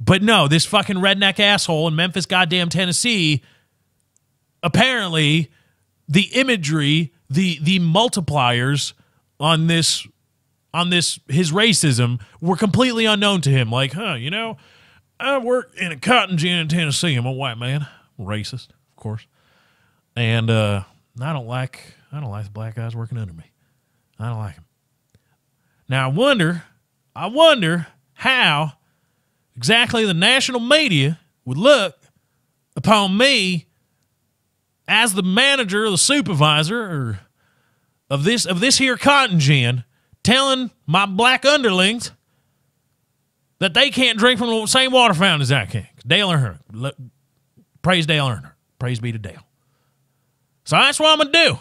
[SPEAKER 3] But no, this fucking redneck asshole in Memphis, goddamn Tennessee, apparently the imagery, the multipliers on this his racism were completely unknown to him. Like, I work in a cotton gin in Tennessee. I'm a white man. I'm racist, of course. And I don't like the black guys working under me. I don't like them. Now I wonder how exactly the national media would look upon me as the manager or the supervisor or of this here cotton gin telling my black underlings that they can't drink from the same water fountain as I can. Dale Earnhardt. Praise Dale Earnhardt. Praise be to Dale. So that's what I'm going to do.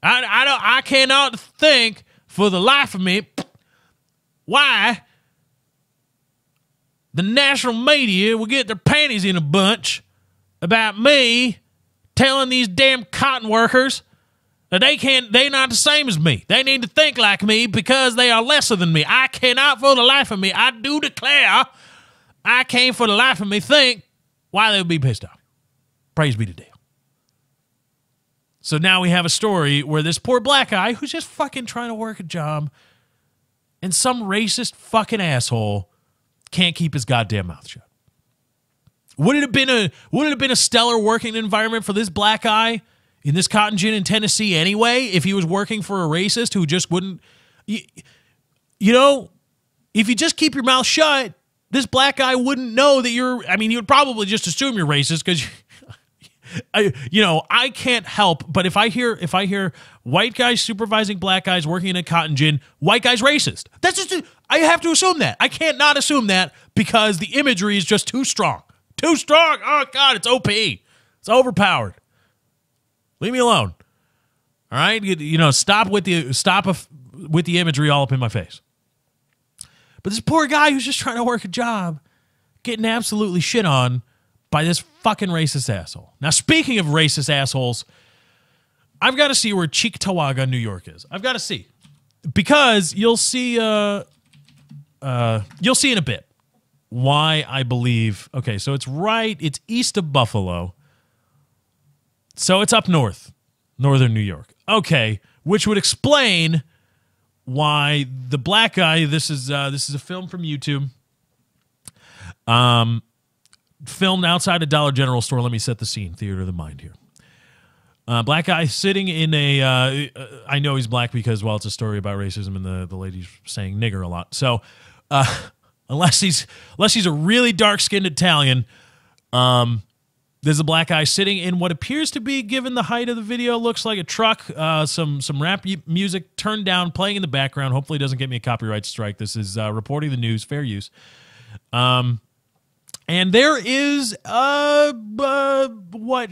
[SPEAKER 3] I cannot think for the life of me why the national media will get their panties in a bunch about me telling these damn cotton workers that they're not the same as me. They need to think like me because they are lesser than me. I cannot for the life of me, I do declare, I can't for the life of me think why they would be pissed off. Praise be to Dale. So now we have a story where this poor black guy who's just fucking trying to work a job and some racist fucking asshole can't keep his goddamn mouth shut. Would it have been a stellar working environment for this black guy in this cotton gin in Tennessee anyway if he was working for a racist who just wouldn't, if you just keep your mouth shut, this black guy wouldn't know that he would probably just assume you're racist because I can't help, but if I hear white guys supervising black guys working in a cotton gin, white guy's racist. That's just, I have to assume that. I can't not assume that because the imagery is just too strong. Too strong. Oh God, it's OP. It's overpowered. Leave me alone. All right? Stop with the imagery all up in my face. But this poor guy who's just trying to work a job, getting absolutely shit on by this fucking racist asshole. Now, speaking of racist assholes, I've got to see where Cheektowaga, New York is. I've got to see. Because you'll see you'll see in a bit why I believe. Okay, so it's east of Buffalo. So it's up north, northern New York. Okay, which would explain why the black guy, this is a film from YouTube. Filmed outside a Dollar General store. Let me set the scene. Theater of the mind here. Black guy sitting in a. I know he's black because, well, it's a story about racism, and the lady's saying nigger a lot. So, unless he's a really dark skinned Italian, there's a black guy sitting in what appears to be, given the height of the video, looks like a truck. Some rap music turned down, playing in the background. Hopefully, it doesn't get me a copyright strike. This is reporting the news, fair use. And there is what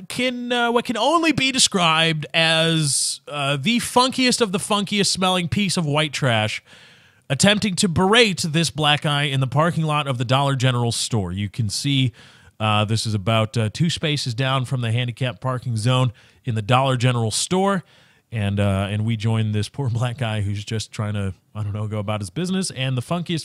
[SPEAKER 3] can only be described as the funkiest of the funkiest smelling piece of white trash attempting to berate this black guy in the parking lot of the Dollar General store. You can see this is about 2 spaces down from the handicapped parking zone in the Dollar General store. And we join this poor black guy who's just trying to, I don't know, go about his business. And the funkiest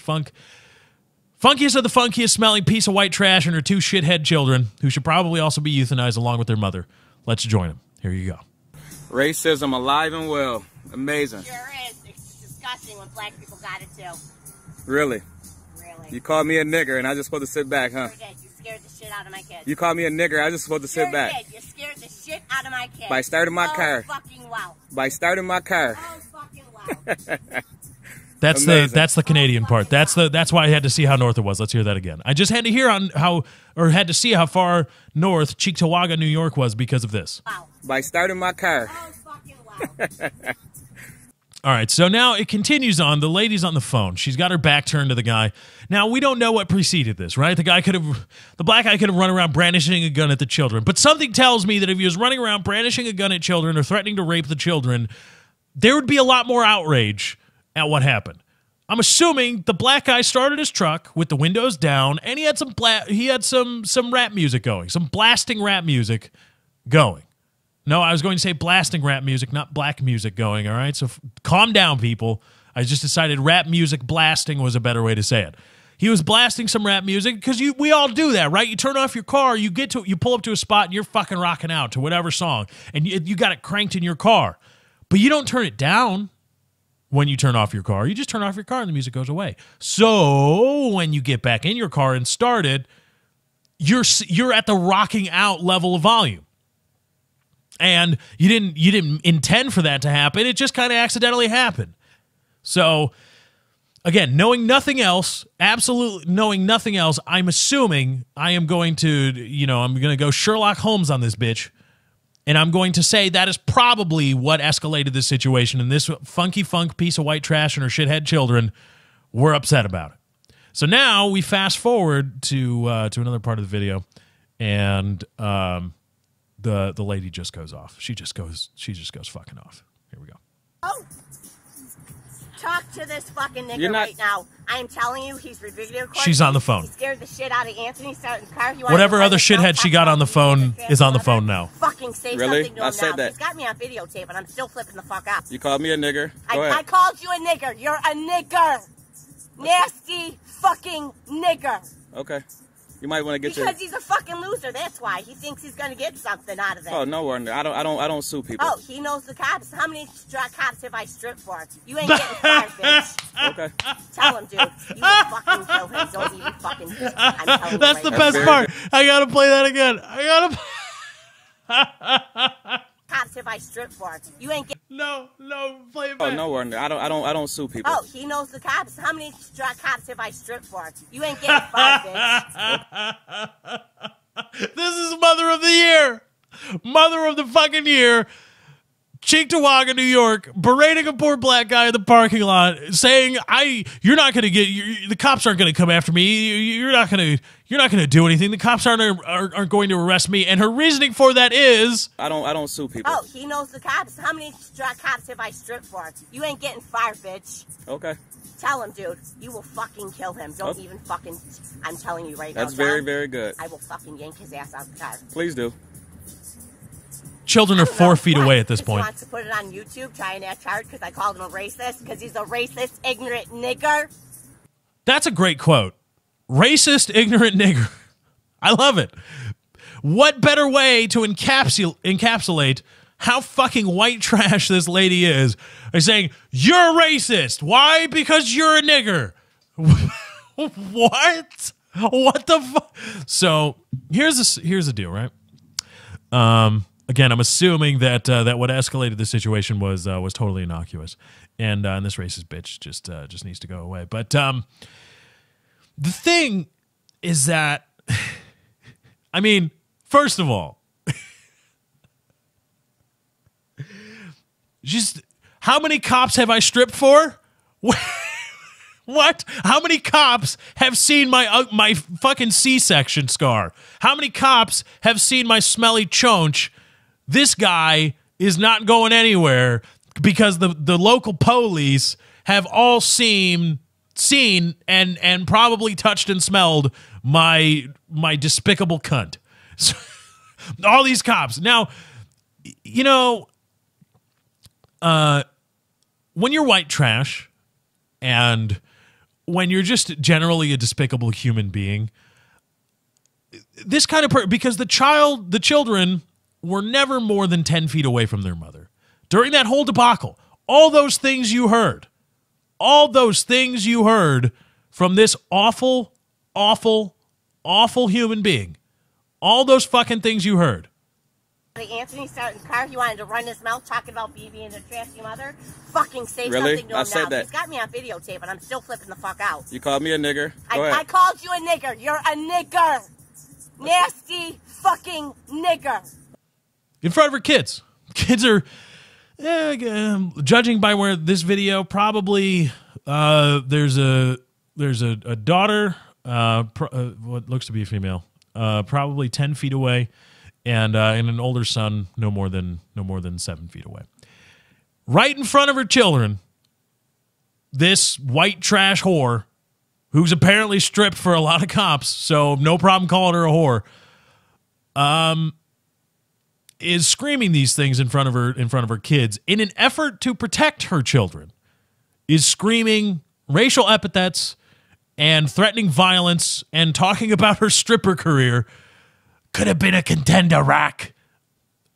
[SPEAKER 3] of the funkiest smelling piece of white trash and her 2 shithead children, who should probably also be euthanized along with their mother. Let's join them. Here you go.
[SPEAKER 4] Racism alive and well. Amazing.
[SPEAKER 5] Sure is. It's disgusting when black people got it too.
[SPEAKER 4] Really?
[SPEAKER 5] Really.
[SPEAKER 4] You called me a nigger and I just supposed to sit back, huh?
[SPEAKER 5] Sure did. You scared the shit out of my kids.
[SPEAKER 4] You called me a nigger, I just supposed to sit back.
[SPEAKER 5] Did. You scared the shit out of my kids.
[SPEAKER 4] By starting my car.
[SPEAKER 5] Fucking wow.
[SPEAKER 4] By starting my car.
[SPEAKER 5] Oh fucking wow.
[SPEAKER 3] That's
[SPEAKER 4] Amazing.
[SPEAKER 3] the Canadian part. That's why I had to see how north it was. Let's hear that again. I just had to hear had to see how far north Cheektowaga, New York was because of this.
[SPEAKER 5] Wow.
[SPEAKER 4] By starting my car.
[SPEAKER 5] Oh fucking wow.
[SPEAKER 3] All right, so now it continues on. The lady's on the phone. She's got her back turned to the guy. Now, we don't know what preceded this, right? The black guy could have run around brandishing a gun at the children. But something tells me that if he was running around brandishing a gun at children or threatening to rape the children, there would be a lot more outrage at what happened. I'm assuming the black guy started his truck with the windows down, and he had some rap music going, some blasting rap music going. No, I was going to say blasting rap music, not black music going, all right? So calm down, people. I just decided rap music blasting was a better way to say it. He was blasting some rap music because we all do that, right? You turn off your car, you pull up to a spot, and you're fucking rocking out to whatever song, and you got it cranked in your car. But you don't turn it down when you turn off your car. You just turn off your car and the music goes away. So when you get back in your car and start it, you're at the rocking out level of volume. And you didn't intend for that to happen. It just kind of accidentally happened. So again, knowing nothing else, absolutely knowing nothing else, I'm assuming I am going to, I'm going to go Sherlock Holmes on this bitch. And I'm going to say that is probably what escalated this situation. And this funky funk piece of white trash and her shithead children were upset about it. So now we fast forward to another part of the video, and the lady just goes off. She just goes fucking off. Here we go.
[SPEAKER 5] Oh. Talk to this fucking nigga
[SPEAKER 4] You're not-
[SPEAKER 5] right now. I am telling you, he's video recording.
[SPEAKER 3] She's on the phone.
[SPEAKER 5] He scared the shit out of Anthony. Started the car.
[SPEAKER 3] Whatever other shithead she got on the phone is on the phone now.
[SPEAKER 5] Fucking say
[SPEAKER 4] Really?
[SPEAKER 5] something to
[SPEAKER 4] I
[SPEAKER 5] him
[SPEAKER 4] said
[SPEAKER 5] now.
[SPEAKER 4] that.
[SPEAKER 5] He's got me on videotape, and I'm still flipping the fuck out.
[SPEAKER 4] You called me a nigger. Go
[SPEAKER 5] I
[SPEAKER 4] ahead.
[SPEAKER 5] called you a nigger. You're a nigger. Nasty fucking nigger.
[SPEAKER 4] Okay. You might want to get
[SPEAKER 5] Because he's a fucking loser. That's why he thinks he's gonna get something out of it.
[SPEAKER 4] Oh, no worry. I don't sue people.
[SPEAKER 5] Oh, he knows the cops. How many cops have I stripped for? You ain't getting fired, bitch.
[SPEAKER 4] Okay.
[SPEAKER 5] Tell him, dude. You will fucking kill him. Don't even fucking. I'm telling you
[SPEAKER 3] That's
[SPEAKER 5] right
[SPEAKER 3] the
[SPEAKER 5] now.
[SPEAKER 3] best
[SPEAKER 4] very
[SPEAKER 3] part. I gotta play that again.
[SPEAKER 5] Cops have I stripped for? You ain't getting.
[SPEAKER 3] No, play it
[SPEAKER 4] Oh,
[SPEAKER 3] back.
[SPEAKER 4] no worry. I don't sue people.
[SPEAKER 5] Oh, he knows the cops. How many cops have I stripped for? You ain't getting fired, bitch.
[SPEAKER 3] This is Mother of the Year. Mother of the fucking Year. Cheektowaga, New York, berating a poor black guy in the parking lot, saying, "You're not gonna get. The cops aren't gonna come after me. You're not gonna do anything. The cops aren't going to arrest me." And her reasoning for that is,
[SPEAKER 4] I don't sue people.
[SPEAKER 5] Oh, he knows the cops. How many cops have I stripped for? You ain't getting fired, bitch.
[SPEAKER 4] Okay.
[SPEAKER 5] Tell him, dude. You will fucking kill him. Don't
[SPEAKER 4] Oh.
[SPEAKER 5] even fucking. I'm telling you right
[SPEAKER 4] That's
[SPEAKER 5] now.
[SPEAKER 4] very,
[SPEAKER 5] John,
[SPEAKER 4] very good.
[SPEAKER 5] I will fucking yank his ass out of the car.
[SPEAKER 4] Please do.
[SPEAKER 3] children are 4 feet away at this
[SPEAKER 5] He
[SPEAKER 3] point.
[SPEAKER 5] wants to put it on YouTube, try and act hard because I called him a racist because he's a racist, ignorant nigger.
[SPEAKER 3] That's a great quote. Racist, ignorant nigger. I love it. What better way to encapsulate how fucking white trash this lady is by saying, you're racist. Why? Because you're a nigger. What? What the fuck? So here's the deal, right? Again, I'm assuming that that what escalated the situation was totally innocuous, and this racist bitch just needs to go away. But the thing is that, I mean, first of all, just how many cops have I stripped for? What? How many cops have seen my fucking C-section scar? How many cops have seen my smelly chonch? This guy is not going anywhere because the local police have all seen and probably touched and smelled my despicable cunt. So, all these cops. Now, you know, when you're white trash and when you're just generally a despicable human being, this kind of because the children were never more than 10 feet away from their mother. During that whole debacle, all those things you heard from this awful, awful, awful human being, all those fucking things you heard.
[SPEAKER 5] Anthony started in the car. He wanted to run his mouth talking about BB and the trashy mother. Fucking say
[SPEAKER 4] Really?
[SPEAKER 5] something to him
[SPEAKER 4] I said
[SPEAKER 5] now.
[SPEAKER 4] that.
[SPEAKER 5] He's got me on videotape, and I'm still flipping the fuck out.
[SPEAKER 4] You called me a nigger. Go
[SPEAKER 5] I
[SPEAKER 4] ahead.
[SPEAKER 5] called you a nigger. You're a nigger. Nasty fucking nigger.
[SPEAKER 3] In front of her kids. Kids are, judging by where this video, probably there's a daughter, what looks to be a female, probably 10 feet away, and an older son no more than 7 feet away. Right in front of her children, this white trash whore, who's apparently stripped for a lot of cops, so no problem calling her a whore, is screaming these things in front of her kids in an effort to protect her children, is screaming racial epithets and threatening violence and talking about her stripper career. Could have been a contender, Rock.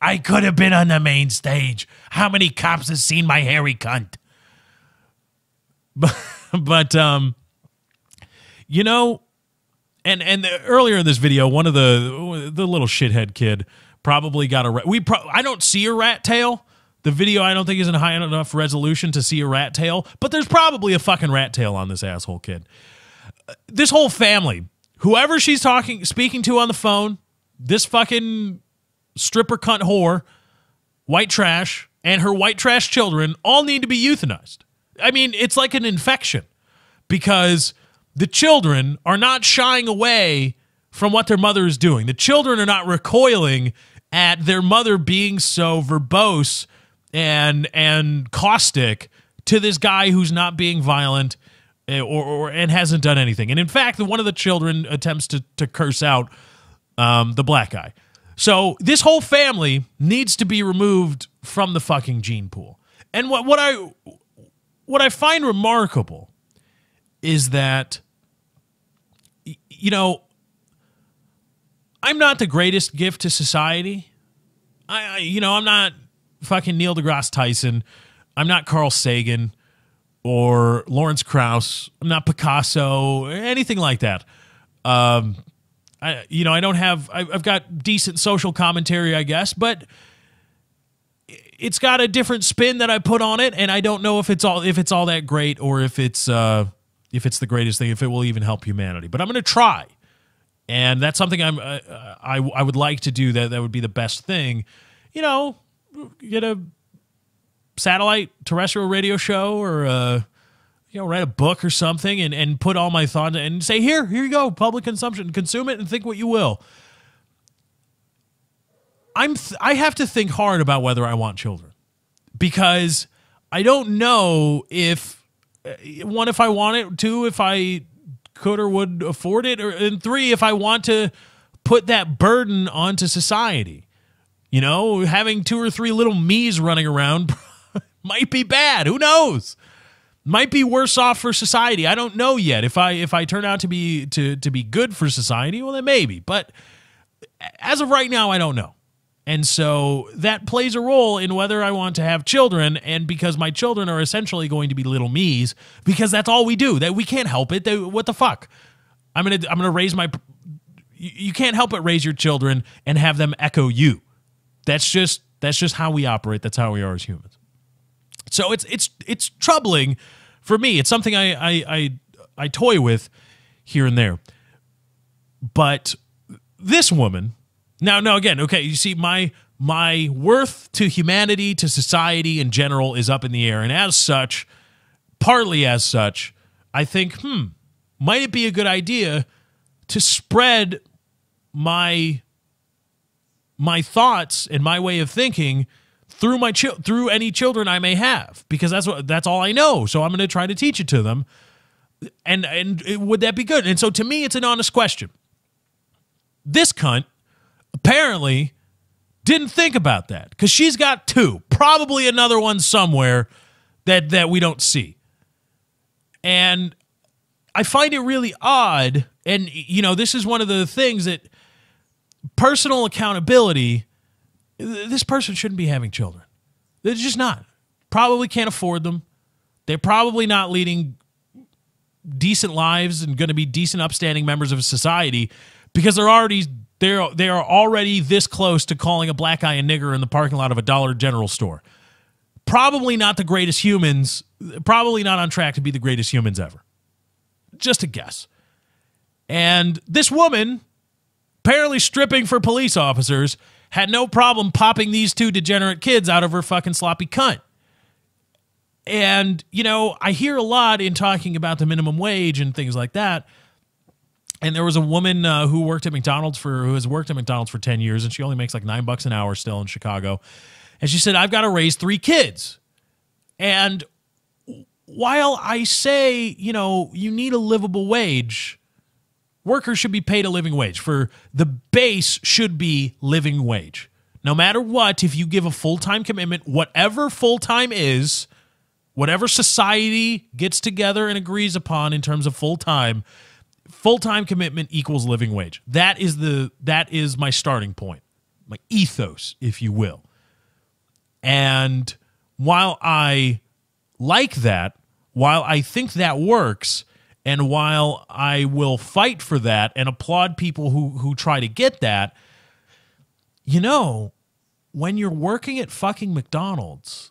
[SPEAKER 3] I could have been on the main stage. How many cops have seen my hairy cunt? But you know, and earlier in this video, one of the little shithead kid probably got I don't see a rat tail. The video I don't think is in high enough resolution to see a rat tail, but there's probably a fucking rat tail on this asshole kid. This whole family, whoever she's speaking to on the phone, this fucking stripper cunt whore, white trash, and her white trash children all need to be euthanized. I mean, it's like an infection because the children are not shying away from what their mother is doing. The children are not recoiling at their mother being so verbose and caustic to this guy who's not being violent and hasn't done anything. And in fact, one of the children attempts to curse out the black guy. So this whole family needs to be removed from the fucking gene pool. And what I find remarkable is that, you know, I'm not the greatest gift to society. I'm not fucking Neil deGrasse Tyson. I'm not Carl Sagan or Lawrence Krauss. I'm not Picasso or anything like that. I've got decent social commentary, I guess, but it's got a different spin that I put on it, and I don't know if it's all that great or if it's the greatest thing, if it will even help humanity. But I'm going to try. And that's something I would like to do. That would be the best thing. You know, get a satellite terrestrial radio show or write a book or something and put all my thoughts and say, here you go, public consumption, consume it and think what you will. I have to think hard about whether I want children because I don't know if I want it, two, if I could or would afford it, and three, if I want to put that burden onto society. You know, having 2 or 3 little me's running around might be bad. Who knows? might be worse off for society. I don't know yet. If I turn out to be good for society, well, then maybe. But as of right now, I don't know. And so that plays a role in whether I want to have children, and because my children are essentially going to be little me's, because that's all we do. That we can't help it. What the fuck? I'm gonna raise my. You can't help but raise your children and have them echo you. That's just how we operate. That's how we are as humans. So it's troubling for me. It's something I toy with here and there. But this woman. Now, again, okay, you see, my worth to humanity, to society in general, is up in the air. And as such, partly as such, I think, might it be a good idea to spread my thoughts and my way of thinking through any children I may have? Because that's all I know. So I'm going to try to teach it to them. And would that be good? And so to me, it's an honest question. This cunt apparently didn't think about that, because she's got 2, probably another one somewhere that we don't see. And I find it really odd. And, this is one of the things that personal accountability, this person shouldn't be having children. They're just not. Probably can't afford them. They're probably not leading decent lives and going to be decent, upstanding members of society, because they are already this close to calling a black guy a nigger in the parking lot of a Dollar General store. Probably not the greatest humans, probably not on track to be the greatest humans ever. Just a guess. And this woman, apparently stripping for police officers, had no problem popping these 2 degenerate kids out of her fucking sloppy cunt. And, I hear a lot in talking about the minimum wage and things like that. And there was a woman who has worked at McDonald's for 10 years, and she only makes like $9 an hour still in Chicago. And she said, I've got to raise 3 kids. And while I say, you need a livable wage, workers should be paid a living wage. For the base should be living wage. No matter what, if you give a full-time commitment, whatever full-time is, whatever society gets together and agrees upon in terms of full-time commitment equals living wage. That is my starting point, my ethos, if you will. And while I like that, while I think that works, and while I will fight for that and applaud people who try to get that, when you're working at fucking McDonald's,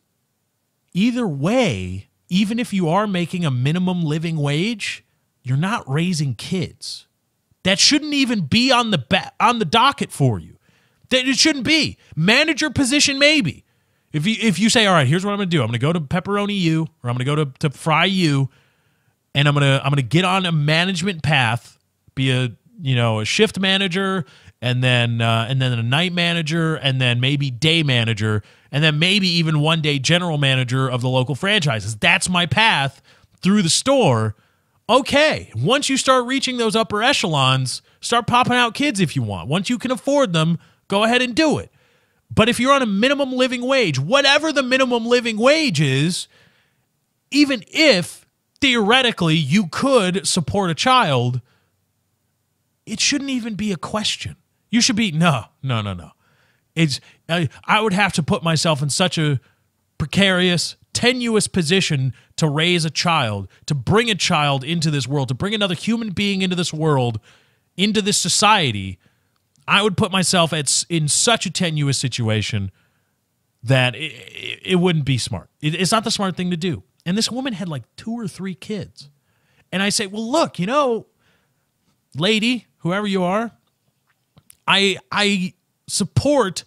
[SPEAKER 3] either way, even if you are making a minimum living wage, you're not raising kids. That shouldn't even be on the docket for you. That it shouldn't be. Manager position, maybe. If you say, all right, here's what I'm going to do. I'm going to go to Pepperoni U, or I'm going to go to Fry U, and I'm going to get on a management path, be a shift manager, and then a night manager, and then maybe day manager, and then maybe even one day general manager of the local franchises. That's my path through the store. Okay, once you start reaching those upper echelons, start popping out kids if you want. Once you can afford them, go ahead and do it. But if you're on a minimum living wage, whatever the minimum living wage is, even if theoretically you could support a child, it shouldn't even be a question. You should be, no. I would have to put myself in such a precarious, tenuous position to raise a child, to bring a child into this world, to bring another human being into this world, into this society. I would put myself in such a tenuous situation that it wouldn't be smart. It's not the smart thing to do. And this woman had like 2 or 3 kids. And I say, well, look, lady, whoever you are, I support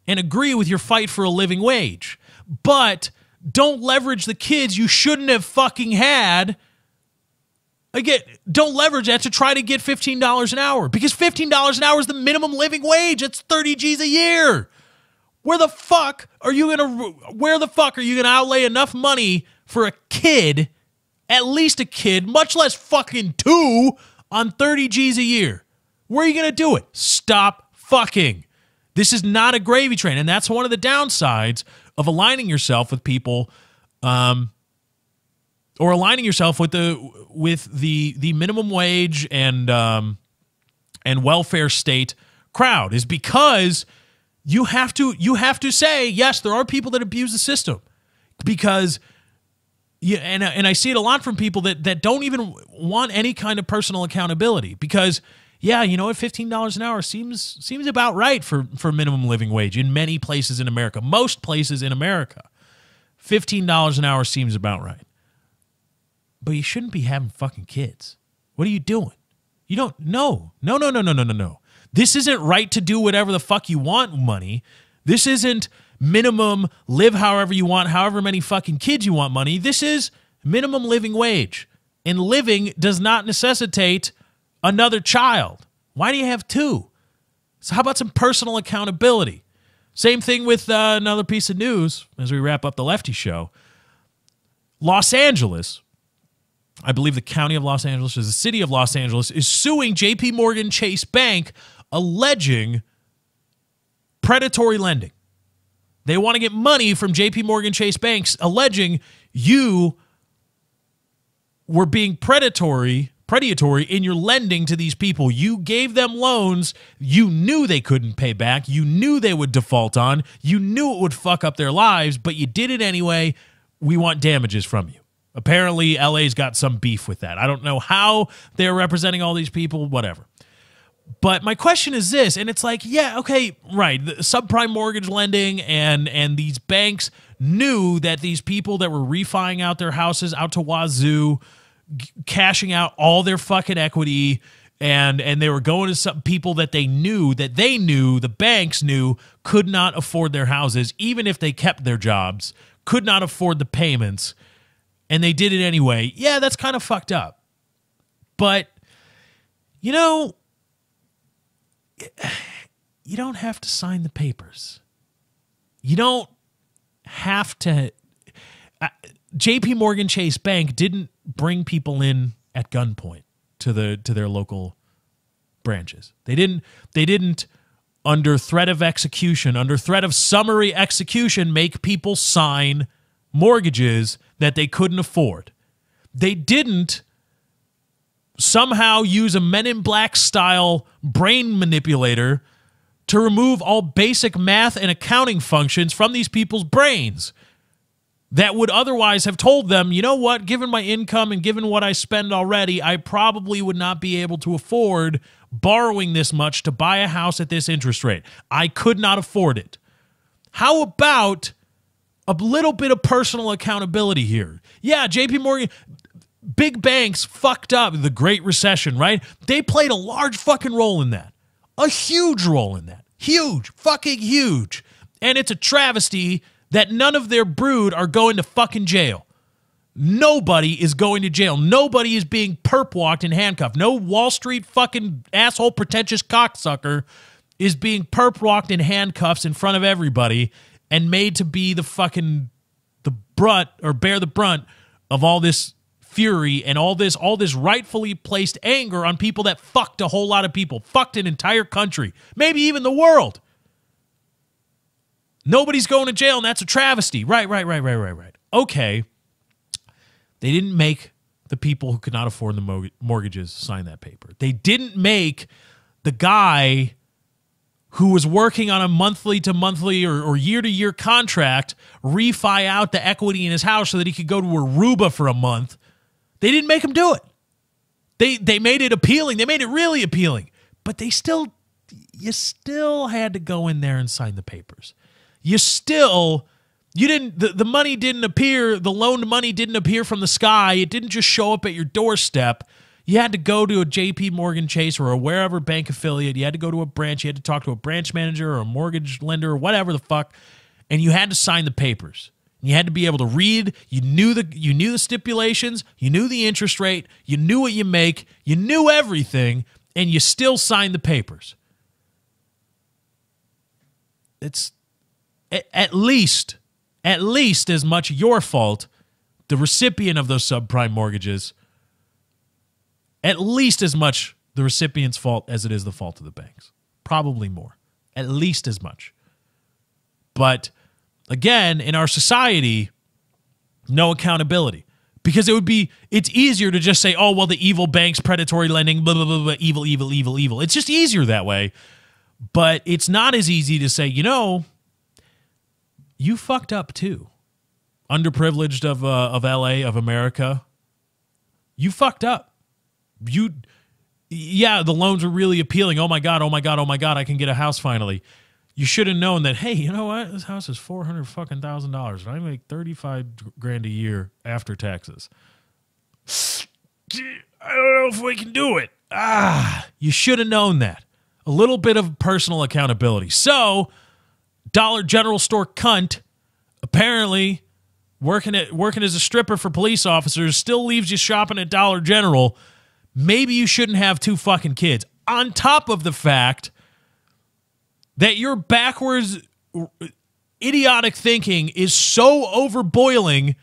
[SPEAKER 3] and agree with your fight for a living wage. But don't leverage the kids you shouldn't have fucking had. Again, don't leverage that to try to get $15 an hour, because $15 an hour is the minimum living wage. That's 30 G's a year. Where the fuck are you gonna outlay enough money for a kid, at least a kid, much less fucking 2, on 30 G's a year? Where are you gonna do it? Stop fucking. This is not a gravy train, and that's one of the downsides of aligning yourself with people, or aligning yourself with the minimum wage and welfare state crowd is because you have to say, yes, there are people that abuse the system, because and I see it a lot from people that don't even want any kind of personal accountability, because yeah, you know what, $15 an hour seems about right for minimum living wage in many places in America. Most places in America, $15 an hour seems about right. But you shouldn't be having fucking kids. What are you doing? You don't, no. This isn't right to do whatever the fuck you want money. This isn't minimum live however you want, however many fucking kids you want money. This is minimum living wage. And living does not necessitate another child. Why do you have two? So how about some personal accountability? Same thing with another piece of news as we wrap up the Lefty Show. Los Angeles, I believe the county of Los Angeles, or the city of Los Angeles, is suing JP Morgan Chase Bank, alleging predatory lending. They want to get money from JP Morgan Chase Banks, alleging you were being predatory in your lending to these people. You gave them loans you knew they couldn't pay back, you knew they would default on, you knew it would fuck up their lives, but you did it anyway. We want damages from you. Apparently, LA's got some beef with that. I don't know how they're representing all these people, whatever. But my question is this, and it's like, yeah, okay, right, the subprime mortgage lending and these banks knew that these people that were refining out their houses out to wazoo, cashing out all their fucking equity, and they were going to some people that they knew, the banks knew, could not afford their houses, even if they kept their jobs, could not afford the payments, and they did it anyway. Yeah, that's kind of fucked up. But, you know, you don't have to sign the papers. You don't have to. JP Morgan Chase Bank didn't bring people in at gunpoint to their local branches. They didn't under threat of execution, under threat of summary execution, make people sign mortgages that they couldn't afford. They didn't somehow use a Men in Black style brain manipulator to remove all basic math and accounting functions from these people's brains that would otherwise have told them, you know what, given my income and given what I spend already, I probably would not be able to afford borrowing this much to buy a house at this interest rate. I could not afford it. How about a little bit of personal accountability here? Yeah, JP Morgan, big banks fucked up the Great Recession, right? They played a large fucking role in that. A huge role in that. Huge. Fucking huge. And it's a travesty that none of their brood are going to fucking jail. Nobody is going to jail. Nobody is being perp-walked and handcuffed. No Wall Street fucking asshole pretentious cocksucker is being perp-walked in handcuffs in front of everybody and made to be the fucking the brunt or bear the brunt of all this fury and all this rightfully placed anger on people that fucked a whole lot of people, fucked an entire country, maybe even the world. Nobody's going to jail, and that's a travesty. Right. Okay. They didn't make the people who could not afford the mortgages sign that paper. They didn't make the guy who was working on a monthly-to-monthly or year-to-year contract refi out the equity in his house so that he could go to Aruba for a month. They didn't make him do it. They made it appealing. They made it really appealing. But you still had to go in there and sign the papers. The money didn't appear, the loaned money didn't appear from the sky. It didn't just show up at your doorstep. You had to go to a JP Morgan Chase or a wherever bank affiliate. You had to go to a branch. You had to talk to a branch manager or a mortgage lender or whatever the fuck, and you had to sign the papers. You had to be able to read. You knew the stipulations. You knew the interest rate. You knew what you make. You knew everything, and you still signed the papers. It's at least as much your fault, the recipient of those subprime mortgages, at least as much the recipient's fault as it is the fault of the banks. Probably more. At least as much. But again, in our society, no accountability. Because it's easier to just say, oh, well, the evil banks, predatory lending, blah, blah, blah, blah, evil, evil, evil, evil. It's just easier that way. But it's not as easy to say, you fucked up too. Underprivileged of LA, of America. You fucked up. Yeah, the loans are really appealing. Oh my God, I can get a house finally. You should have known that, hey, you know what? This house is $400,000 and I make $35,000 a year after taxes. I don't know if we can do it. You should have known that. A little bit of personal accountability. So, Dollar General store cunt, apparently working as a stripper for police officers, still leaves you shopping at Dollar General. Maybe you shouldn't have 2 fucking kids. On top of the fact that your backwards, idiotic thinking is so overboiling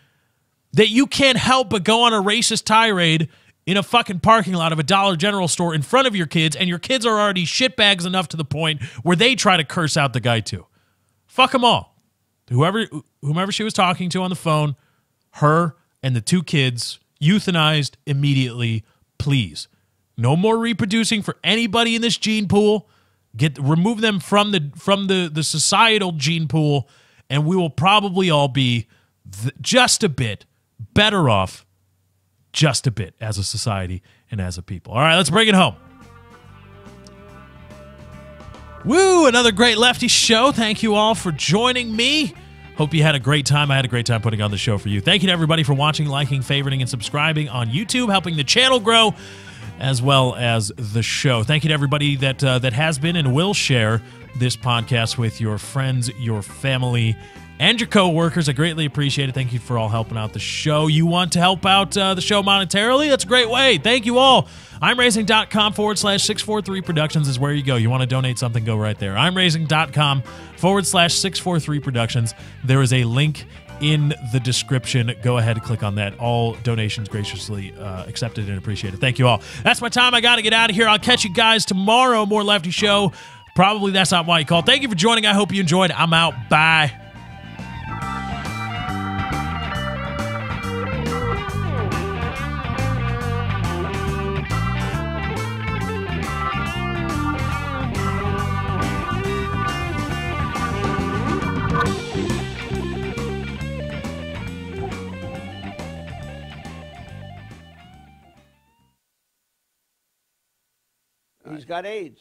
[SPEAKER 3] that you can't help but go on a racist tirade in a fucking parking lot of a Dollar General store in front of your kids, and your kids are already shitbags enough to the point where they try to curse out the guy too. Fuck them all. Whomever she was talking to on the phone, her and the 2 kids, euthanized immediately, please. No more reproducing for anybody in this gene pool. Remove them from the societal gene pool, and we will probably all be just a bit better off, just a bit, as a society and as a people. All right, let's bring it home. Woo, another great Lefty show. Thank you all for joining me. Hope you had a great time. I had a great time putting on the show for you. Thank you to everybody for watching, liking, favoriting, and subscribing on YouTube, helping the channel grow, as well as the show. Thank you to everybody that has been and will share this podcast with your friends, your family, and your coworkers. I greatly appreciate it. Thank you for all helping out the show. You want to help out the show monetarily? That's a great way. Thank you all. I'mRacing.com/643 Productions is where you go. You want to donate something, go right there. I'mRacing.com/643 Productions. There is a link in the description. Go ahead and click on that. All donations graciously accepted and appreciated. Thank you all. That's my time. I got to get out of here. I'll catch you guys tomorrow. More Lefty Show. Probably that's not why you called. Thank you for joining. I hope you enjoyed. I'm out. Bye.
[SPEAKER 6] He's got AIDS.